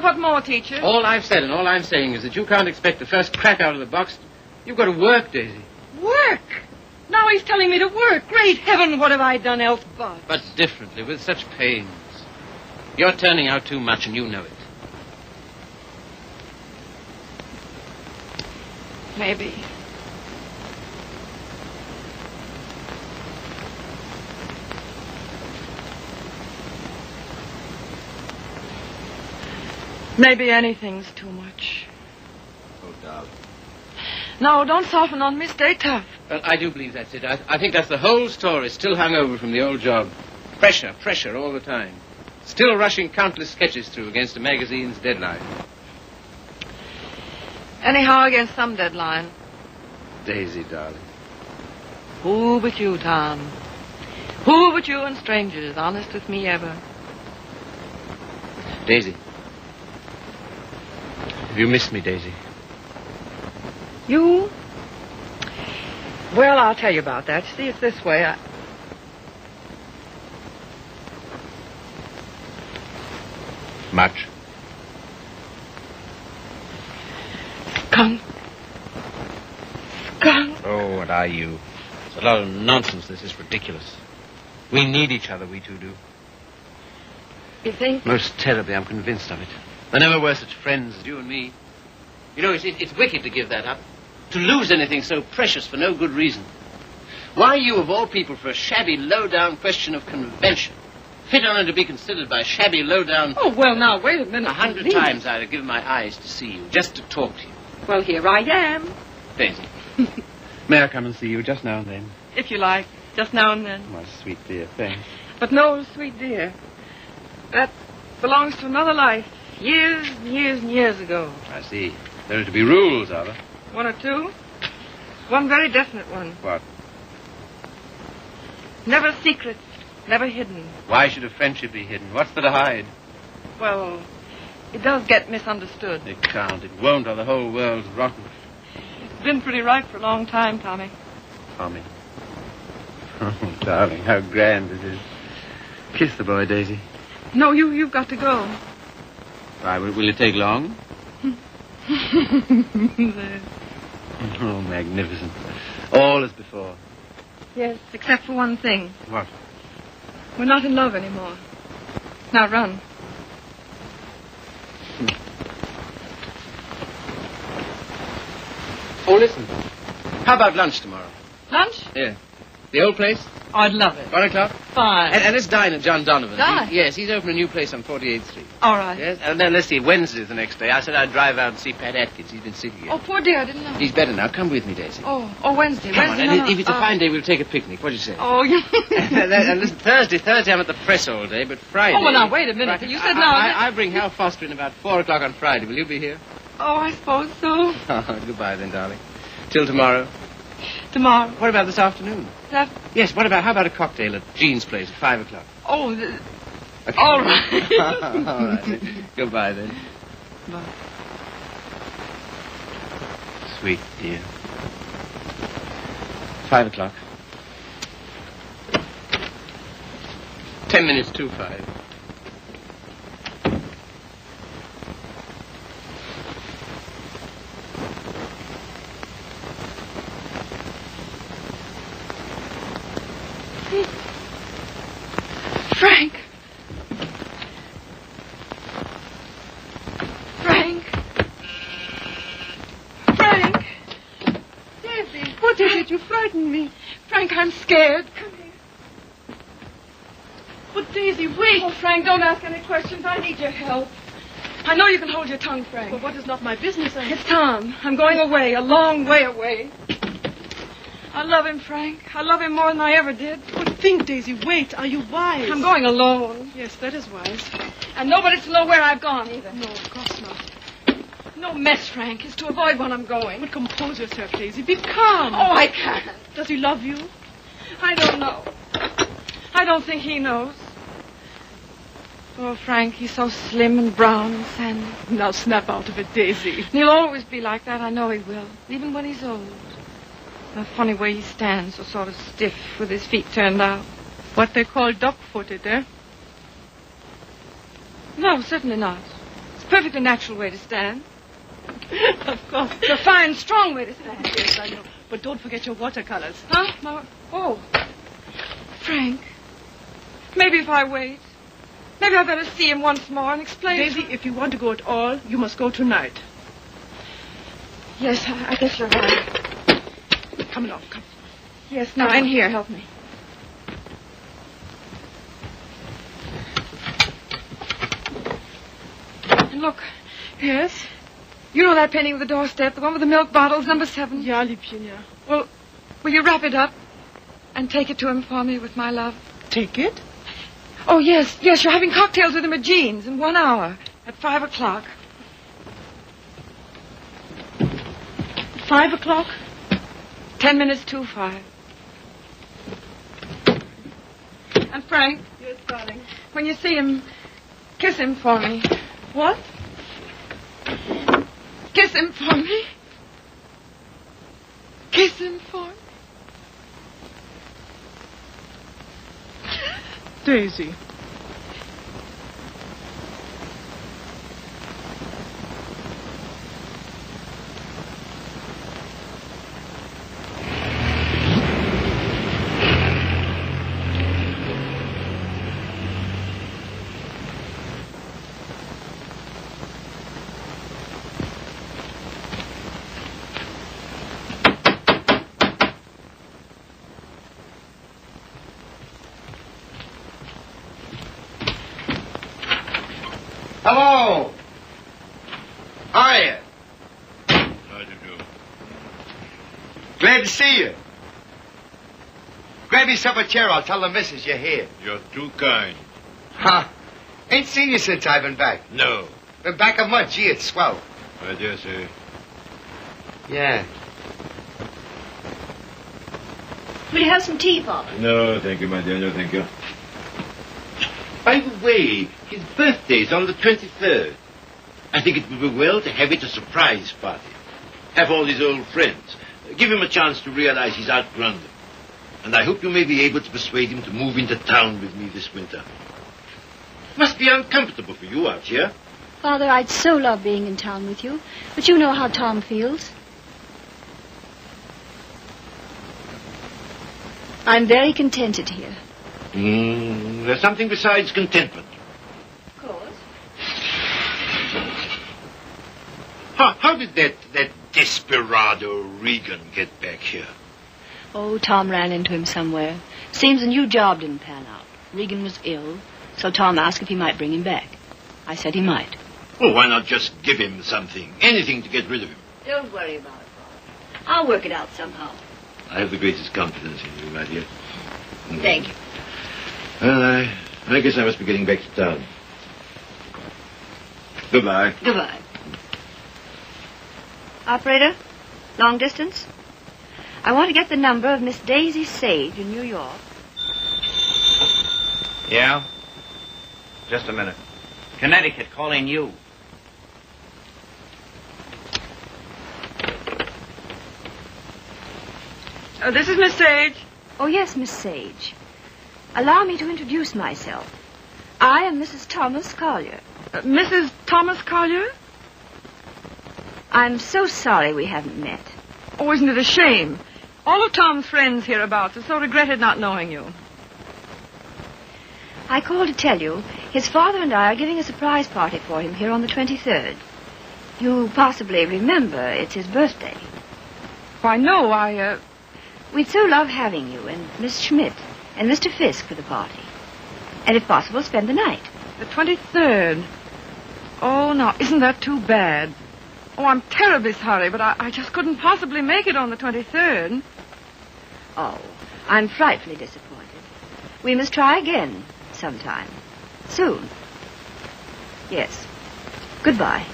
what more, teacher? all I've said and all I'm saying is that you can't expect the first crack out of the box. You've got to work, Daisy. Work? Now he's telling me to work. Great heaven, what have I done else but? But differently, with such pains. You're turning out too much and you know it. Maybe. Maybe anything's too much. Oh, darling. No, don't soften on me. Stay tough. Well, I do believe that's it. I think that's the whole story, still hung over from the old job. Pressure all the time. Still rushing countless sketches through against a magazine's deadline. Anyhow, against some deadline. Daisy, darling. Who but you, Tom? Who but you and strangers, honest with me ever? Daisy. Have you missed me, Daisy? You? Well, I'll tell you about that. See, it's this way. Much. Skunk. Oh, what are you? It's a lot of nonsense. This is ridiculous. We need each other, we two do. You think? Most terribly, I'm convinced of it. There never were such friends as you and me. You know, it's wicked to give that up. To lose anything so precious for no good reason. Why you, of all people, for a shabby, low-down question of convention, fit on to be considered by shabby, low-down... Oh, well, now, wait a minute. 100 times I'd have given my eyes to see you, just to talk to you. Well, here I am. Daisy, may I come and see you just now and then? If you like. Just now and then. My sweet dear, thanks. But no, sweet dear. That belongs to another life. Years and years and years ago. I see. There are to be rules, are there? 1 or 2. One very definite one. What? Never secret, never hidden. Why should a friendship be hidden? What's there to hide? Well, it does get misunderstood. It can't. It won't, or the whole world's rotten. It's been pretty right for a long time, Tommy. Tommy. Oh, darling, how grand it is. Kiss the boy, Daisy. No, you've got to go. Why, will it take long? Oh, magnificent. All as before. Yes, except for one thing. What? We're not in love anymore. Now run. Oh, listen. How about lunch tomorrow? Lunch? Yeah. The old place? Oh, I'd love it. 1 o'clock? Fine. And let's dine at John Donovan's. Dine? Yes, he's opened a new place on 48th Street. All right. Yes, and then let's see, Wednesday's the next day. I said I'd drive out and see Pat Atkins. He's been sick again. Oh, poor dear, I didn't know. He's better now. Come with me, Daisy. Oh, Wednesday. Come on, Wednesday. and if it's a fine day, we'll take a picnic. What do you say? Oh, you... And listen, Thursday I'm at the press all day, but Friday... Oh, well, now, wait a minute. Friday, You said now... I bring Hal Foster in about 4 o'clock on Friday. Will you be here? Oh, I suppose so. Oh, goodbye then, darling. Till tomorrow. Tomorrow. What about this afternoon? That... Yes, how about a cocktail at Jean's place at 5 o'clock? Oh, Okay. all right. All right. Then. Goodbye, then. Bye. Sweet dear. 5 o'clock. 10 minutes to 5. Frank. Frank. Frank. Daisy. What is it? You frightened me. Frank, I'm scared. Come here. But Daisy, wait. Oh, Frank, don't ask any questions. I need your help. I know you can hold your tongue, Frank. But what is not my business? It's Tom. I'm going away, a long way away. I love him, Frank. I love him more than I ever did. But think, Daisy, wait. Are you wise? I'm going alone. Yes, that is wise. And nobody's to know where I've gone, either. No, of course not. No mess, Frank. It's to avoid when I'm going. But compose yourself, Daisy. Be calm. Oh, I can't. Does he love you? I don't know. I don't think he knows. Oh, Frank, he's so slim and brown and sandy. Now snap out of it, Daisy. And he'll always be like that. I know he will. Even when he's old. The funny way he stands, so sort of stiff with his feet turned out. What they call duck-footed, eh? No, certainly not. It's a perfectly natural way to stand. Of course. It's a fine, strong way to stand. Yes, I know. But don't forget your watercolors. Huh? Oh. Frank, maybe if I wait, maybe I better see him once more and explain. Daisy, if you want to go at all, you must go tonight. Yes, I guess you're right. Come along, come. Yes, now, in here, help me. And look. Yes? You know that painting of the doorstep, the one with the milk bottles, number 7? Ja, Liebchen, ja. Well, will you wrap it up and take it to him for me with my love? Take it? Oh, yes, you're having cocktails with him at Jean's in 1 hour at 5 o'clock. 5 o'clock? 10 minutes to 5. And Frank. Yes, darling. When you see him, kiss him for me. What? Kiss him for me. Kiss him for me. Daisy. Hello. Hiya. How do you do? Glad to see you. Grab yourself a chair. I'll tell the missus you're here. You're too kind. Huh. Ain't seen you since I've been back. No. Been back a month. Gee, it's swell. I dare say. Yeah. Will you have some tea, Father? No, thank you, my dear. No, thank you. By the way, his birthday's on the 23rd. I think it would be well to have it a surprise party. Have all his old friends. Give him a chance to realize he's outgrown them. And I hope you may be able to persuade him to move into town with me this winter. Must be uncomfortable for you out here. Father, I'd so love being in town with you. But you know how Tom feels. I'm very contented here. There's something besides contentment. Of course. How did that desperado Regan get back here? Oh, Tom ran into him somewhere. Seems a new job didn't pan out. Regan was ill, so Tom asked if he might bring him back. I said he might. Well, why not just give him something? Anything to get rid of him. Don't worry about it, Father. I'll work it out somehow. I have the greatest confidence in you, my dear. Thank you. Well, I guess I must be getting back to town. Goodbye. Goodbye. Operator, long distance? I want to get the number of Miss Daisy Sage in New York. Yeah? Just a minute. Connecticut, calling you. This is Miss Sage. Oh, yes, Miss Sage. Allow me to introduce myself. I am Mrs. Thomas Collier. Mrs. Thomas Collier? I'm so sorry we haven't met. Oh, isn't it a shame? All of Tom's friends hereabouts have so regretted not knowing you. I called to tell you his father and I are giving a surprise party for him here on the 23rd. You possibly remember it's his birthday. Why, no, We'd so love having you and Miss Schmidt and Mr. Fisk for the party. And if possible, spend the night. The 23rd. Oh, now, isn't that too bad? Oh, I'm terribly sorry, but I just couldn't possibly make it on the 23rd. Oh, I'm frightfully disappointed. We must try again sometime. Soon. Yes. Goodbye.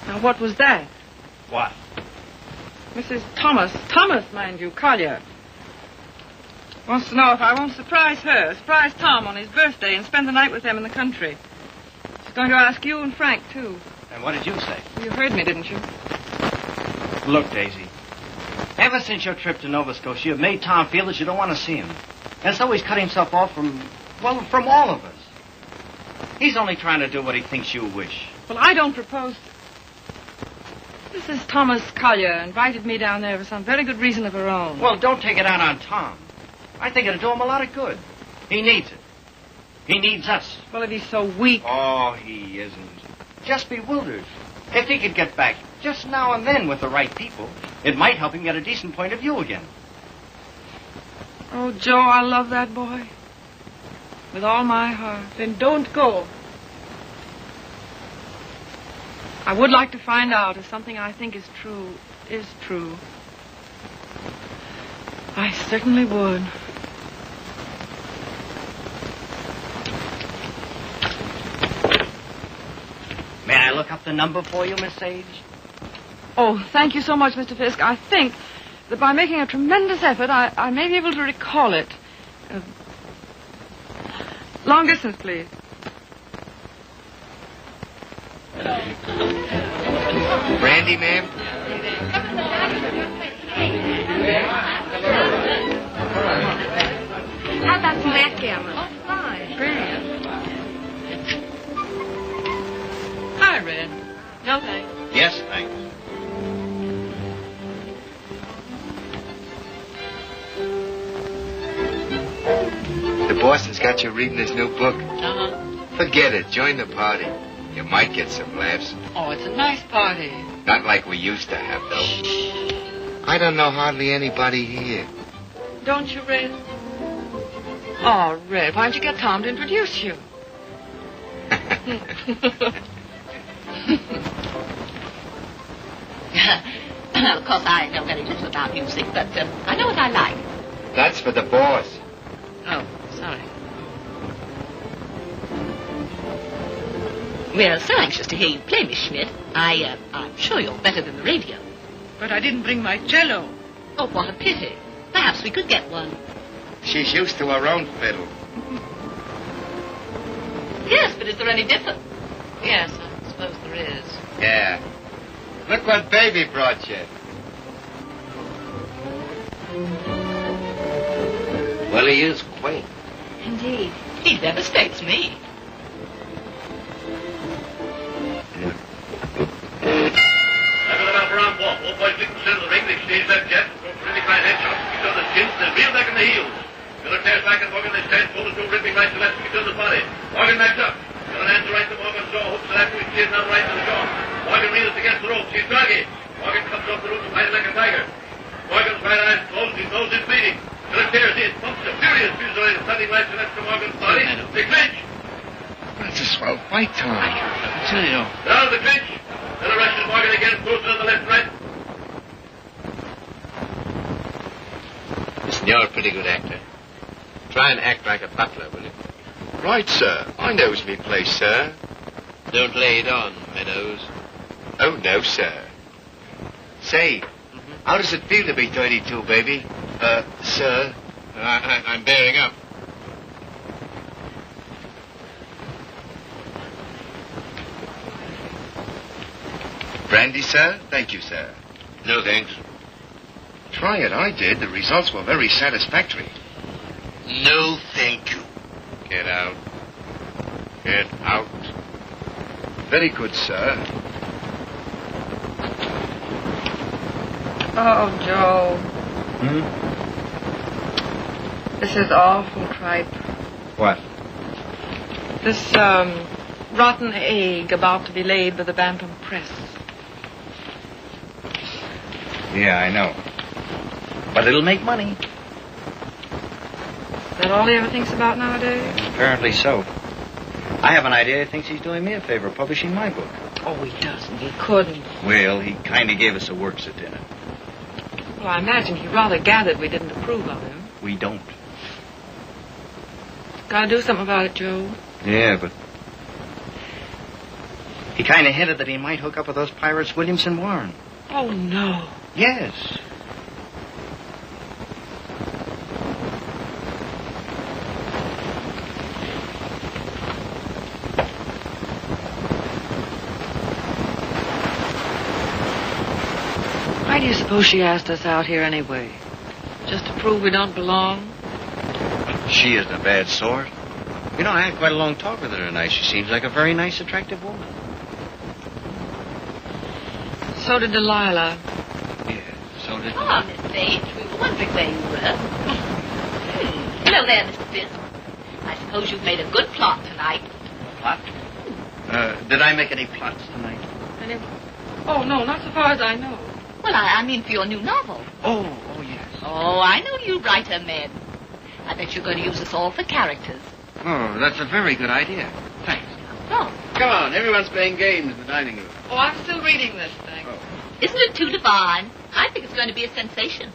Now, what was that? What? Mrs. Thomas, mind you, Collier. Wants to know if I won't surprise Tom on his birthday and spend the night with them in the country. She's going to ask you and Frank, too. And what did you say? You heard me, didn't you? Look, Daisy. Ever since your trip to Nova Scotia, you've made Tom feel that you don't want to see him. And so he's cut himself off from all of us. He's only trying to do what he thinks you wish. Well, I don't propose... Mrs. Thomas Collier invited me down there for some very good reason of her own. Well, don't take it out on Tom. I think it'll do him a lot of good. He needs it. He needs us. Well, if he's so weak... Oh, he isn't. Just bewildered. If he could get back just now and then with the right people, it might help him get a decent point of view again. Oh, Joe, I love that boy. With all my heart. Then don't go. I would like to find out if something I think is true. I certainly would. May I look up the number for you, Miss Sage? Oh, thank you so much, Mr. Fisk. I think that by making a tremendous effort, I may be able to recall it. Long distance, please. Brandy, ma'am? How about some backgammon? Oh, fine. Brilliant. Hi, Red. No, thanks. Yes, thanks. The boss has got you reading his new book. Uh-huh. Forget it. Join the party. You might get some laughs. Oh, it's a nice party. Not like we used to have, though. I don't know hardly anybody here. Don't you, Red? Oh, Red, why don't you get Tom to introduce you? Of course, I know very little about music, but I know what I like. That's for the boss. Oh, sorry. We're so anxious to hear you play, Miss Schmidt. I'm sure you're better than the radio. But I didn't bring my cello. Oh, what a pity. Perhaps we could get one. She's used to her own fiddle. Yes, but is there any difference? Yes, I suppose there is. Yeah. Look what Baby brought you. Well, he is quaint. Indeed. He devastates me. All boys lick the center of the ring, they stage left jet, go for really fine headshot, kick on the skins, then reel back in the heels. Miller tears back and Morgan, they stand, pull the two ripping right to left, kick on the body. Morgan backs up. Miller lands right to Morgan's jaw, hooks it after he steers now right to the jaw. Morgan reels against the ropes, he's druggy. Morgan comes off the roof and fighting like a tiger. Morgan's right eyes closed, his nose is bleeding. Miller tears in, pumps a furious fusillade, stunning right to left to Morgan's body. They clinch. That's a swell fight, Tom. I tell you. Down the clinch. Miller rushes Morgan again, throws it on the left right. Listen, you're a pretty good actor. Try and act like a butler, will you? Right, sir. I knows me place, sir. Don't lay it on, Meadows. Oh, no, sir. Say, how does it feel to be 32, baby? Sir? I'm bearing up. Brandy, sir? Thank you, sir. No, thanks. Try it. I did. The results were very satisfactory. No, thank you. Get out. Get out. Very good, sir. Oh, Joe. This is awful tripe. What? This, rotten egg about to be laid by the Bantam Press. Yeah, I know. But it'll make money. Is that all he ever thinks about nowadays? Apparently so. I have an idea he thinks he's doing me a favor, publishing my book. Oh, he doesn't. He couldn't. Well, he kind of gave us a works at dinner. Well, I imagine he rather gathered we didn't approve of him. We don't. Gotta do something about it, Joe. Yeah, but... He kind of hinted that he might hook up with those pirates, Williamson Warren. Oh, no. Yes. Why do you suppose she asked us out here anyway? Just to prove we don't belong? She isn't a bad sort. You know, I had quite a long talk with her tonight. She seems like a very nice, attractive woman. So did Delilah. Yeah, so did... Ah, Miss Page, we were wondering where you were. Hello there, Mr. Fisk. I suppose you've made a good plot tonight. Plot? Did I make any plots tonight? Oh, no, not so far as I know. Well, I mean for your new novel. Oh, yes. Oh, I know you writer men. I bet you're going to use us all for characters. Oh, that's a very good idea. Thanks. Oh. Come on, everyone's playing games in the dining room. Oh, I'm still reading this thing. Oh. Isn't it too divine? I think it's going to be a sensation.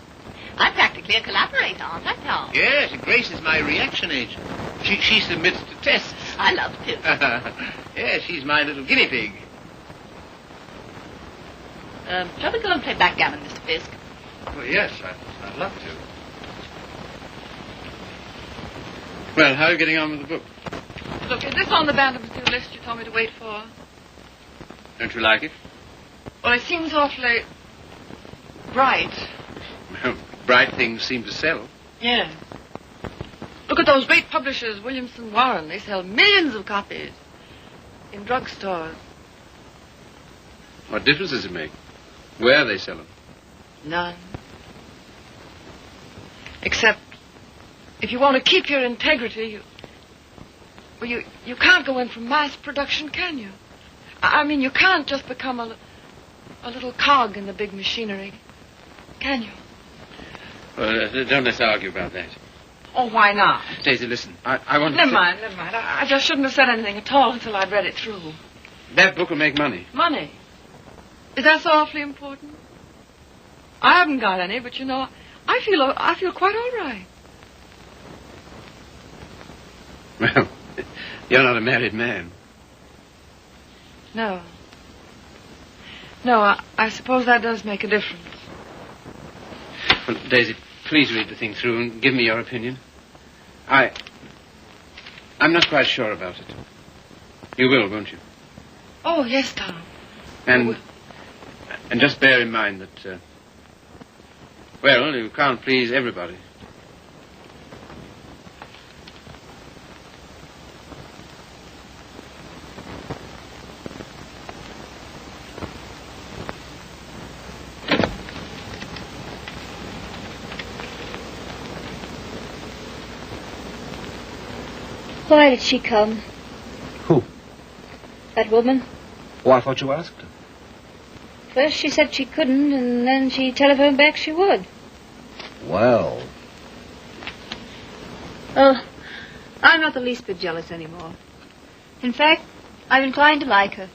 I'm practically a collaborator, aren't I, Tom? Yes, Grace is my reaction agent. She submits to tests. I love to. Yes, she's my little guinea pig. Shall we go and play backgammon, Mr. Fisk? Well, yes, I'd love to. Well, how are you getting on with the book? Look, is this on the Bantam's new list you told me to wait for? Don't you like it? Well, it seems awfully bright. Well, bright things seem to sell. Yeah. Look at those great publishers, Williamson Warren. They sell millions of copies in drugstores. What difference does it make? Where they sell them? None. Except, if you want to keep your integrity, you can't go in for mass production, can you? I mean, you can't just become a little cog in the big machinery, can you? Well, don't let's argue about that. Oh, why not? Daisy, listen, I want Never to... mind. I just shouldn't have said anything at all until I'd read it through. That book will make money. Money? Is that so awfully important? I haven't got any, but you know, I feel quite all right. Well, you're not a married man. No. No, I suppose that does make a difference. Well, Daisy, please read the thing through and give me your opinion. I'm not quite sure about it. You will, won't you? Oh, yes, Tom. And just bear in mind that, well, you can't please everybody. Why did she come? Who? That woman. Oh, I thought you asked her. First she said she couldn't, and then she telephoned back she would. Well. Oh, I'm not the least bit jealous anymore. In fact, I'm inclined to like her.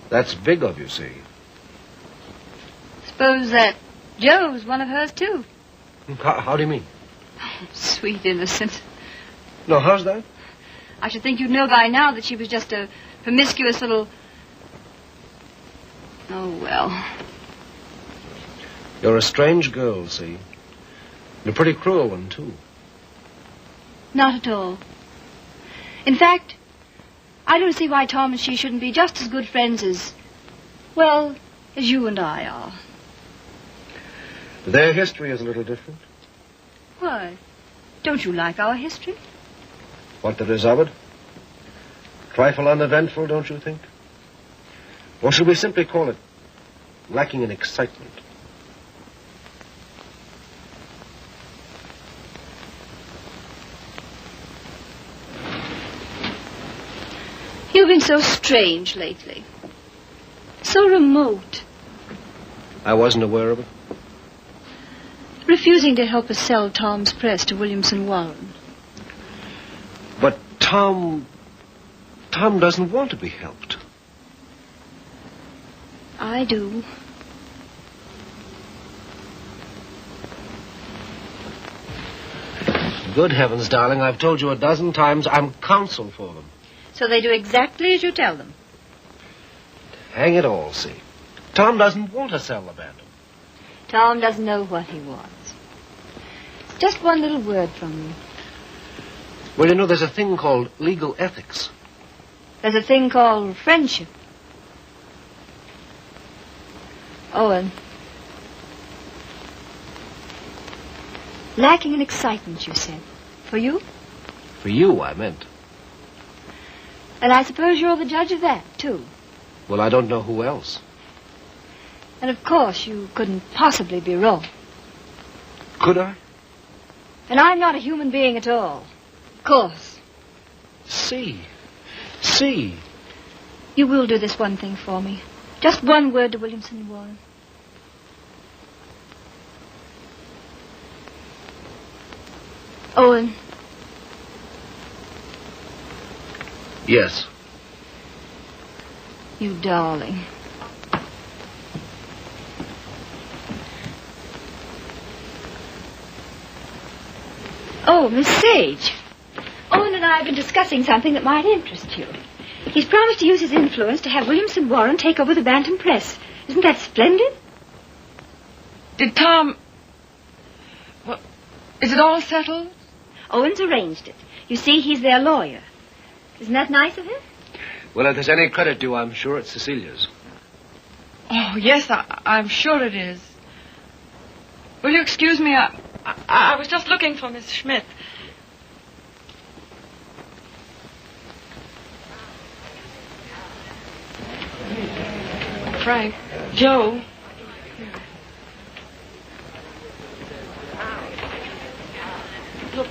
That's big of you, see. Suppose that Joe's one of hers, too. How do you mean? Oh, sweet innocent. No, how's that? I should think you'd know by now that she was just a promiscuous little... Oh, well. You're a strange girl, see? And a pretty cruel one, too. Not at all. In fact, I don't see why Tom and she shouldn't be just as good friends as, well, as you and I are. Their history is a little different. Why? Don't you like our history? What there is of it? Trifle uneventful, don't you think? Or should we simply call it lacking in excitement? You've been so strange lately. So remote. I wasn't aware of it. Refusing to help us sell Tom's press to Williamson Warren. But Tom doesn't want to be helped. I do. Good heavens, darling, I've told you a dozen times I'm counsel for them. So they do exactly as you tell them. Hang it all, see. Tom doesn't want to sell the Mandell. Tom doesn't know what he wants. Just one little word from you. Well, you know, there's a thing called legal ethics. There's a thing called friendship. Owen. Lacking in excitement, you said. For you? For you, I meant. And I suppose you're the judge of that, too. Well, I don't know who else. And of course you couldn't possibly be wrong. Could I? And I'm not a human being at all. Of course. See. You will do this one thing for me. Just one word to Williamson Warren. Owen. Yes. You darling. Oh, Miss Sage. Owen and I have been discussing something that might interest you. He's promised to use his influence to have Williamson Warren take over the Bantam Press. Isn't that splendid? Did Tom... Well, is it all settled? Owen's arranged it. You see, he's their lawyer. Isn't that nice of him? Well, if there's any credit due, I'm sure it's Cecilia's. Oh, yes, I'm sure it is. Will you excuse me? I was just looking for Miss Schmidt. Frank. Joe. Look,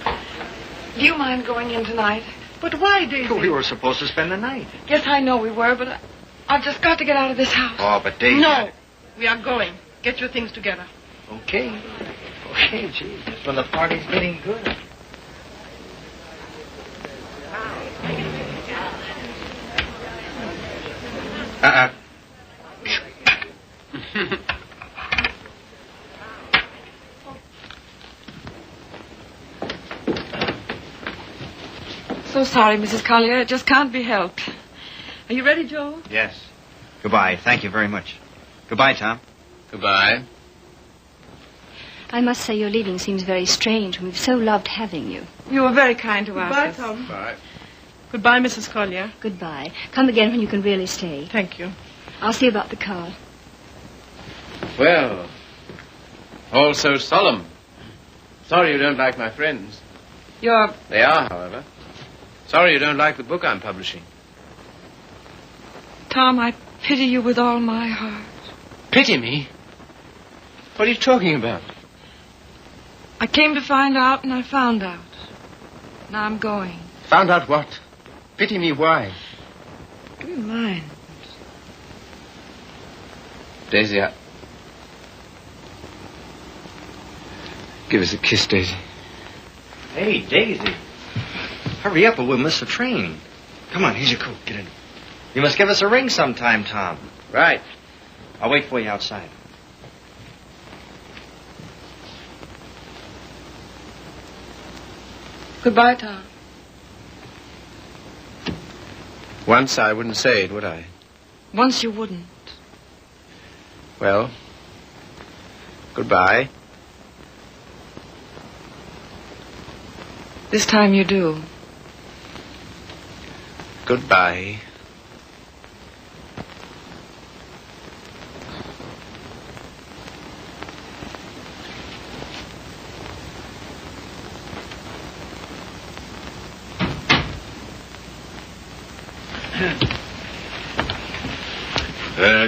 do you mind going in tonight? But why, Daisy? We were supposed to spend the night. Yes, I know we were, but I've just got to get out of this house. Oh, but Daisy... No, we are going. Get your things together. Okay, gee. Well, the party's getting good. So sorry, Mrs. Collier. It just can't be helped. Are you ready, Joe? Yes. Goodbye. Thank you very much. Goodbye, Tom. Goodbye. I must say your leaving seems very strange. We've so loved having you. You were very kind to us. Goodbye, Tom. Bye. Goodbye, Mrs. Collier. Goodbye. Come again when you can really stay. Thank you. I'll see about the car. Well, all so solemn. Sorry you don't like my friends. They are, however. Sorry you don't like the book I'm publishing. Tom, I pity you with all my heart. Pity me? What are you talking about? I came to find out, and I found out. Now I'm going. Found out what? Pity me why? Do you mind? Daisy, give us a kiss, Daisy. Hey, Daisy. Hurry up or we'll miss the train. Come on, here's your coat. Get in. You must give us a ring sometime, Tom. Right. I'll wait for you outside. Goodbye, Tom. Once I wouldn't say it, would I? Once you wouldn't. Well, goodbye. This time you do. Goodbye.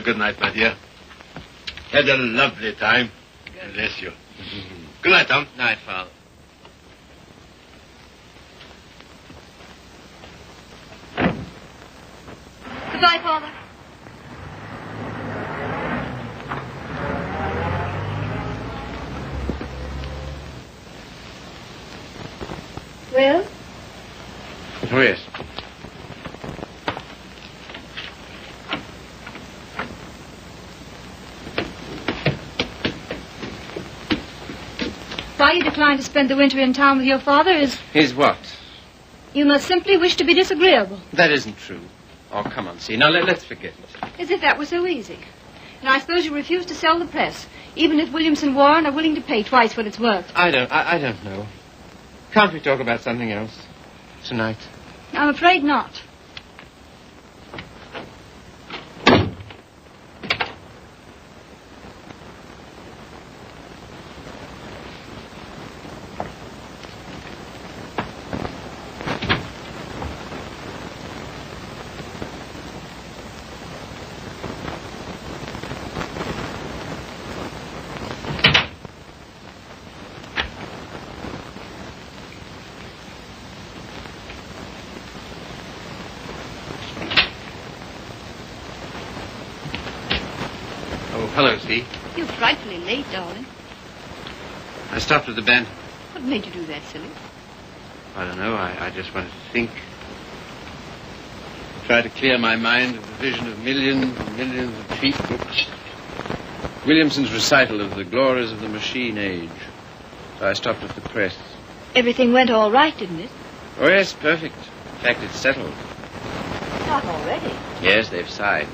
Good night, my dear. Had a lovely time. Bless you. Good night, Tom. Night, Father. Goodbye, Father. Well? Oh, yes. Why you decline to spend the winter in town with your father is... Is what? You must simply wish to be disagreeable. That isn't true. Oh, come on, see. Now, let's forget it. As if that were so easy. And I suppose you refuse to sell the press, even if Williamson Warren are willing to pay twice what it's worth. I don't know. Can't we talk about something else tonight? I'm afraid not. Hello, Steve. You're frightfully late, darling. I stopped at the band. What made you do that, silly? I don't know. I just wanted to think. Try to clear my mind of the vision of millions and millions of cheap books. Williamson's recital of the glories of the machine age. So I stopped at the press. Everything went all right, didn't it? Oh, yes, perfect. In fact, it's settled. Not already. Yes, they've signed.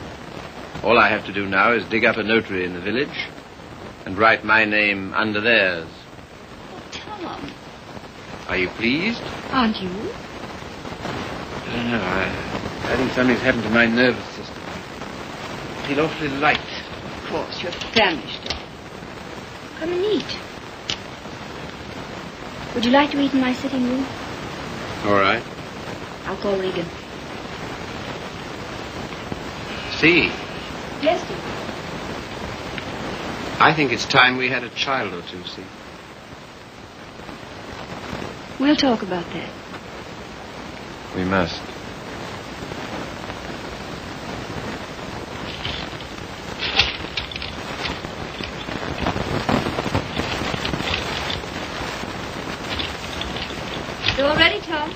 All I have to do now is dig up a notary in the village and write my name under theirs. Oh, Tom. Are you pleased? Aren't you? I don't know. I think something's happened to my nervous system. I feel awfully light. Of course, you're famished, darling. Come and eat. Would you like to eat in my sitting room? All right. I'll call Regan. See, Yes, dear. I think it's time we had a child or two, see. We'll talk about that. We must. You all ready, Tom?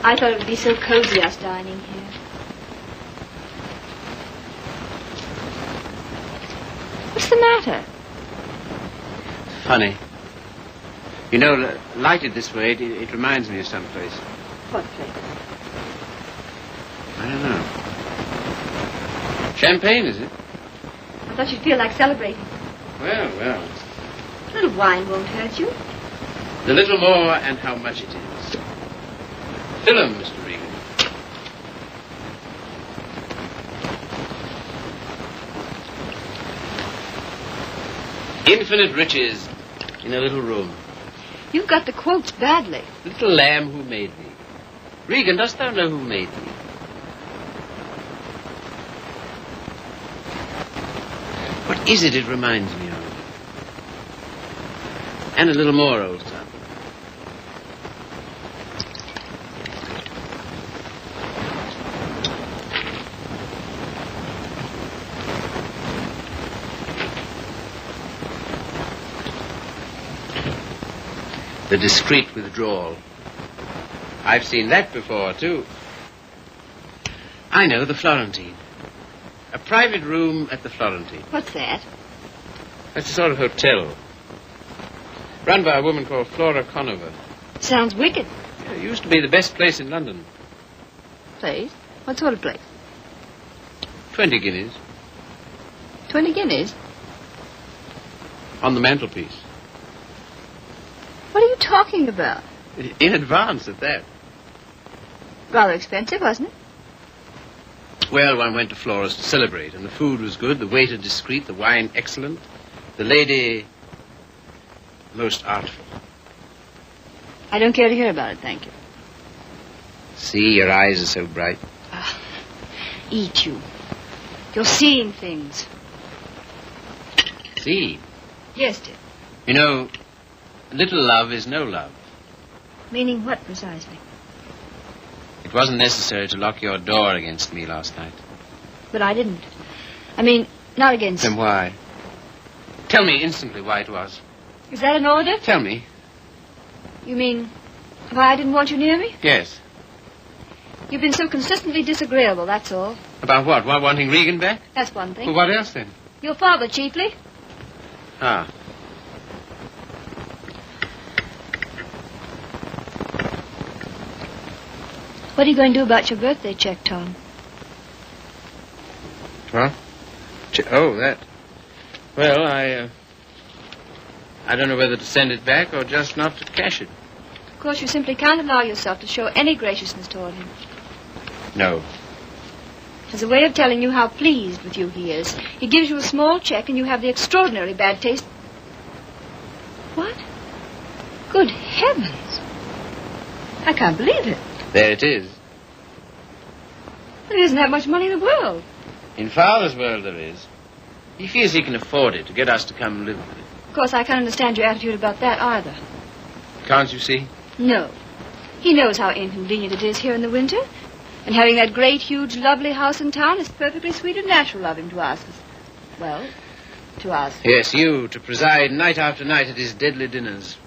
I thought it would be so cozy, us dining here. What's the matter? Funny. You know, lighted this way, it reminds me of some place. What place? I don't know. Champagne, is it? I thought you'd feel like celebrating. Well. A little wine won't hurt you. The little more and how much it is. Fill 'em, Mr. Regan. Infinite riches in a little room. You've got the quotes badly. Little lamb who made thee. Regan, dost thou know who made thee? What is it reminds me of? And a little more, old son. The discreet withdrawal. I've seen that before, too. I know, the Florentine. A private room at the Florentine. What's that? That's a sort of hotel. Run by a woman called Flora Conover. Sounds wicked. Yeah, it used to be the best place in London. Place? What sort of place? 20 guineas. 20 guineas? On the mantelpiece. What are you talking about? In advance at that. Rather expensive, wasn't it? Well, one went to Flora's to celebrate, and the food was good, the waiter discreet, the wine excellent, the lady most artful. I don't care to hear about it, thank you. See, your eyes are so bright. Eat you. You're seeing things. See? Yes, dear. You know, little love is no love. Meaning what, precisely? It wasn't necessary to lock your door against me last night. But I didn't. I mean, not against... Then why? Tell me instantly why it was. Is that an order? Tell me. You mean why I didn't want you near me? Yes. You've been so consistently disagreeable, that's all. About what? Why, wanting Regan back? That's one thing. Well, what else then? Your father, chiefly. Ah. What are you going to do about your birthday check, Tom? What? Oh, that. Well, I don't know whether to send it back or just not to cash it. Of course, you simply can't allow yourself to show any graciousness toward him. No. As a way of telling you how pleased with you he is, he gives you a small check and you have the extraordinary bad taste... What? Good heavens. I can't believe it. There it is. There isn't that much money in the world. In Father's world there is. He feels he can afford it to get us to come and live with it. Of course, I can't understand your attitude about that either. Can't you see? No. He knows how inconvenient it is here in the winter. And having that great, huge, lovely house in town is perfectly sweet and natural of him to ask us. Well, to ask. Yes, you, to preside night after night at his deadly dinners.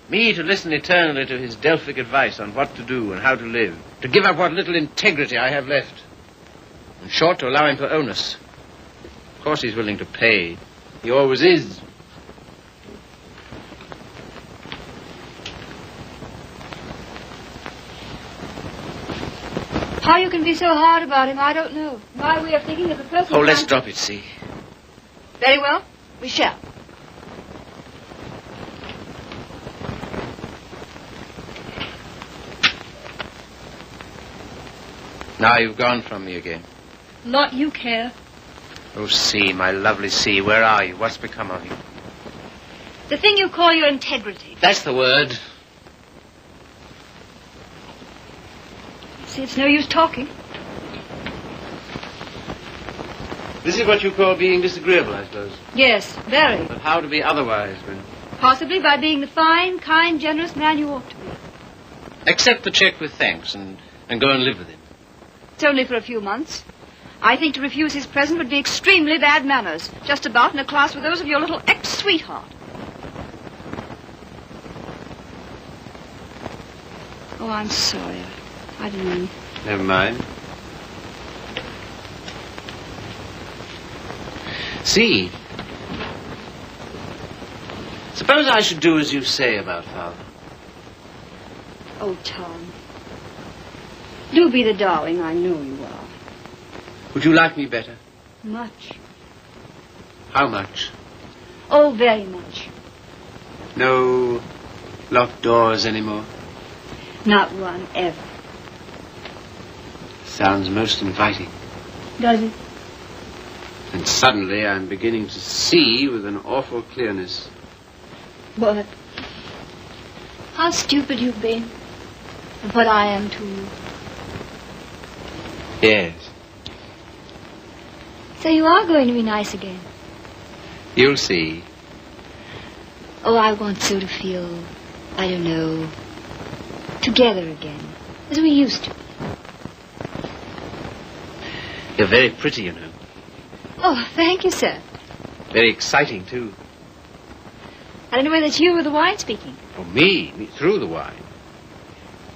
Me to listen eternally to his Delphic advice on what to do and how to live. To give up what little integrity I have left. In short, to allow him to own us. Of course he's willing to pay. He always is. How you can be so hard about him, I don't know. My way of thinking of the person... Oh, let's drop it, see. Very well. We shall. Now you've gone from me again. Not you care. Oh, C, my lovely C, where are you? What's become of you? The thing you call your integrity. That's the word. See, it's no use talking. This is what you call being disagreeable, I suppose. Yes, very. But how to be otherwise when... Possibly by being the fine, kind, generous man you ought to be. Accept the check with thanks and go and live with him. It's only for a few months. I think to refuse his present would be extremely bad manners. Just about in a class with those of your little ex-sweetheart. Oh, I'm sorry. I didn't mean... Never mind. See, suppose I should do as you say about Father. Oh, Tom. Do be the darling I know you are. Would you like me better? Much. How much? Oh, very much. No locked doors anymore? Not one, ever. Sounds most inviting. Does it? And suddenly I'm beginning to see with an awful clearness. What? How stupid you've been. And what I am to you. Yes. So you are going to be nice again. You'll see. Oh, I want so to feel, I don't know, together again, as we used to. You're very pretty, you know. Oh, thank you, sir. Very exciting, too. I don't know whether it's you or the wine speaking. Oh, me through the wine.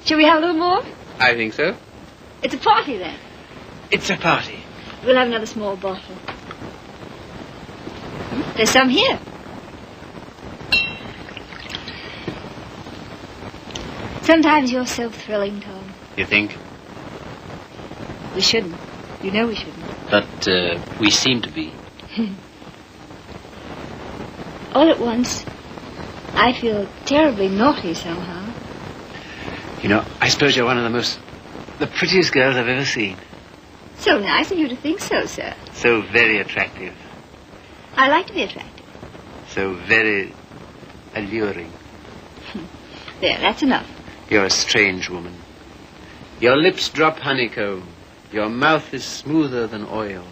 Shall we have a little more? I think so. It's a party, then. It's a party. We'll have another small bottle. There's some here. Sometimes you're so thrilling, Tom. You think? We shouldn't. You know we shouldn't. But we seem to be. All at once, I feel terribly naughty somehow. You know, I suppose you're one of the prettiest girls I've ever seen. So nice of you to think so, sir. So very attractive. I like to be attractive. So very alluring. There, that's enough. You're a strange woman. Your lips drop honeycomb. Your mouth is smoother than oil.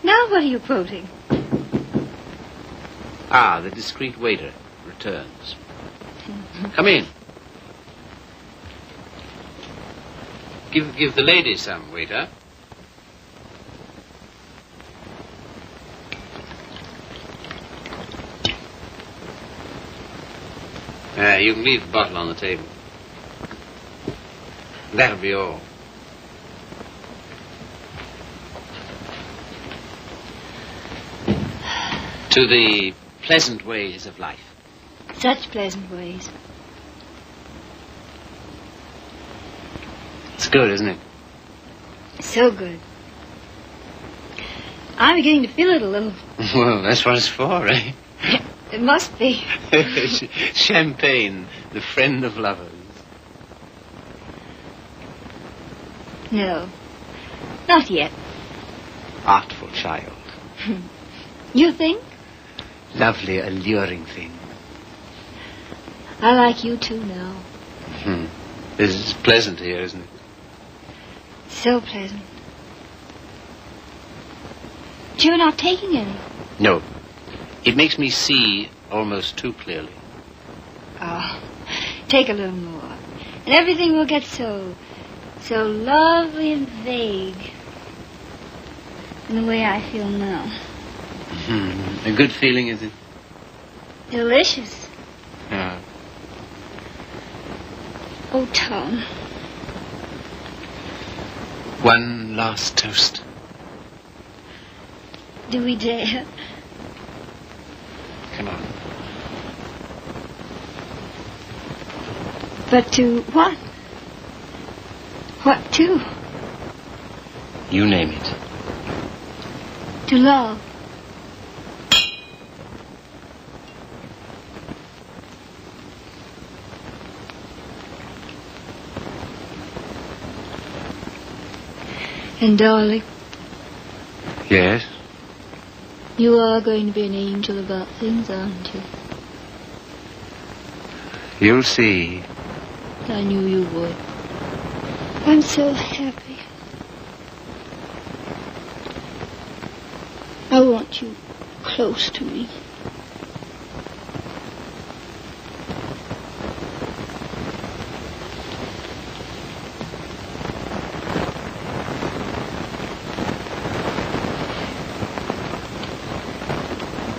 Now what are you quoting? Ah, the discreet waiter returns. Come in. Give the lady some, waiter. You can leave the bottle on the table. That'll be all. To the pleasant ways of life. Such pleasant ways. It's good, isn't it? So good. I'm beginning to feel it a little. Well, that's what it's for, eh? It must be. Champagne, the friend of lovers. No, not yet. Artful child. You think? Lovely, alluring thing. I like you too now. This is pleasant here, isn't it? So pleasant. But you're not taking any. No. It makes me see almost too clearly. Oh, take a little more. And everything will get so lovely and vague. In the way I feel now. A good feeling, is it? Delicious. Yeah. Oh, Tom. One last toast. Do we dare? Come on. But to what? What to? You name it. To love. And darling. Yes? You are going to be an angel about things, aren't you? You'll see. I knew you would. I'm so happy. I want you close to me.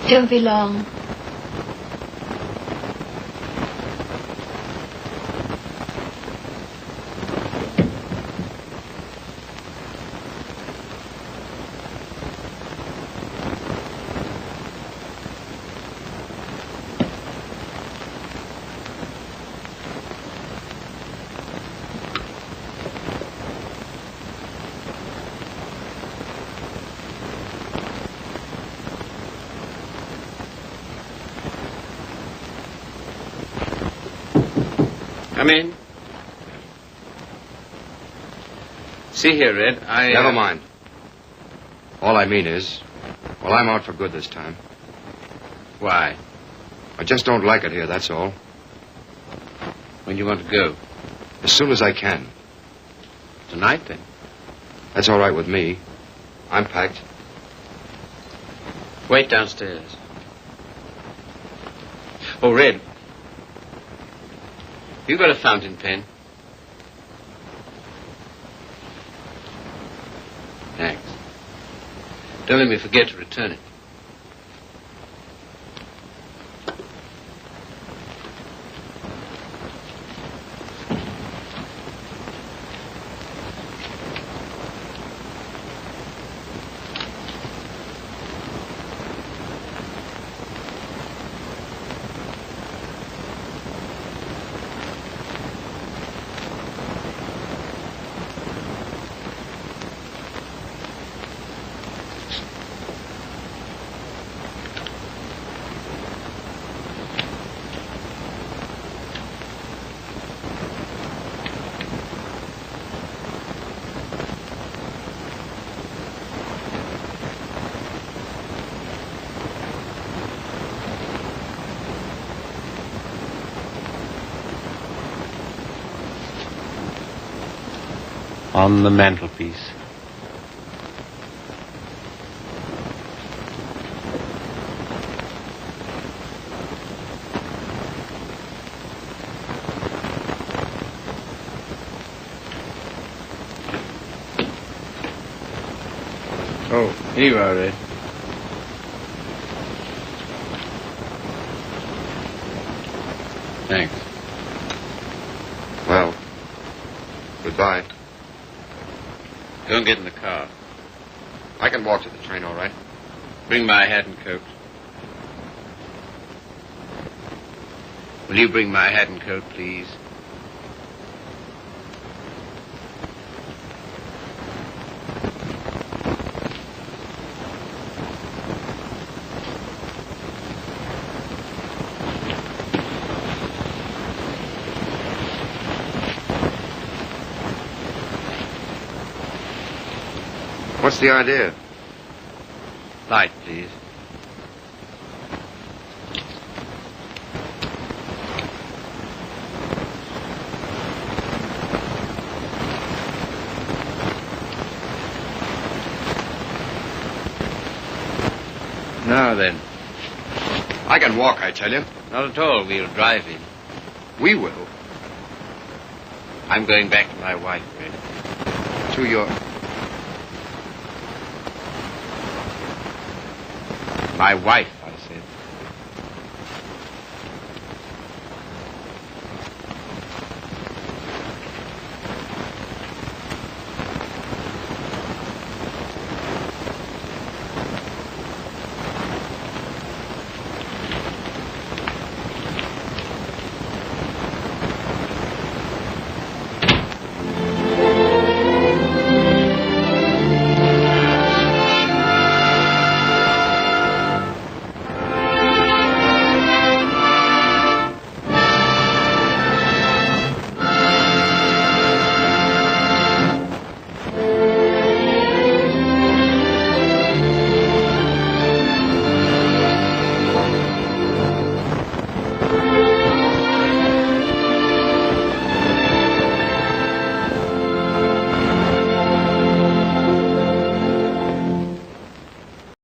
Don't be long. Come in. See here, Red, Never mind. All I mean is, well, I'm out for good this time. Why? I just don't like it here, that's all. When do you want to go? As soon as I can. Tonight, then? That's all right with me. I'm packed. Wait downstairs. Oh, Red. You got a fountain pen? Thanks. Don't let me forget to return it. on the mantelpiece. Oh, here you are, Red. Thanks. Well, goodbye. Don't get in the car. I can walk to the train, all right? Bring my hat and coat. Will you bring my hat and coat, please? What's the idea? Light, please. Now then. I can walk, I tell you. Not at all. We'll drive in. We will. I'm going back to my wife, Red. To your... My wife.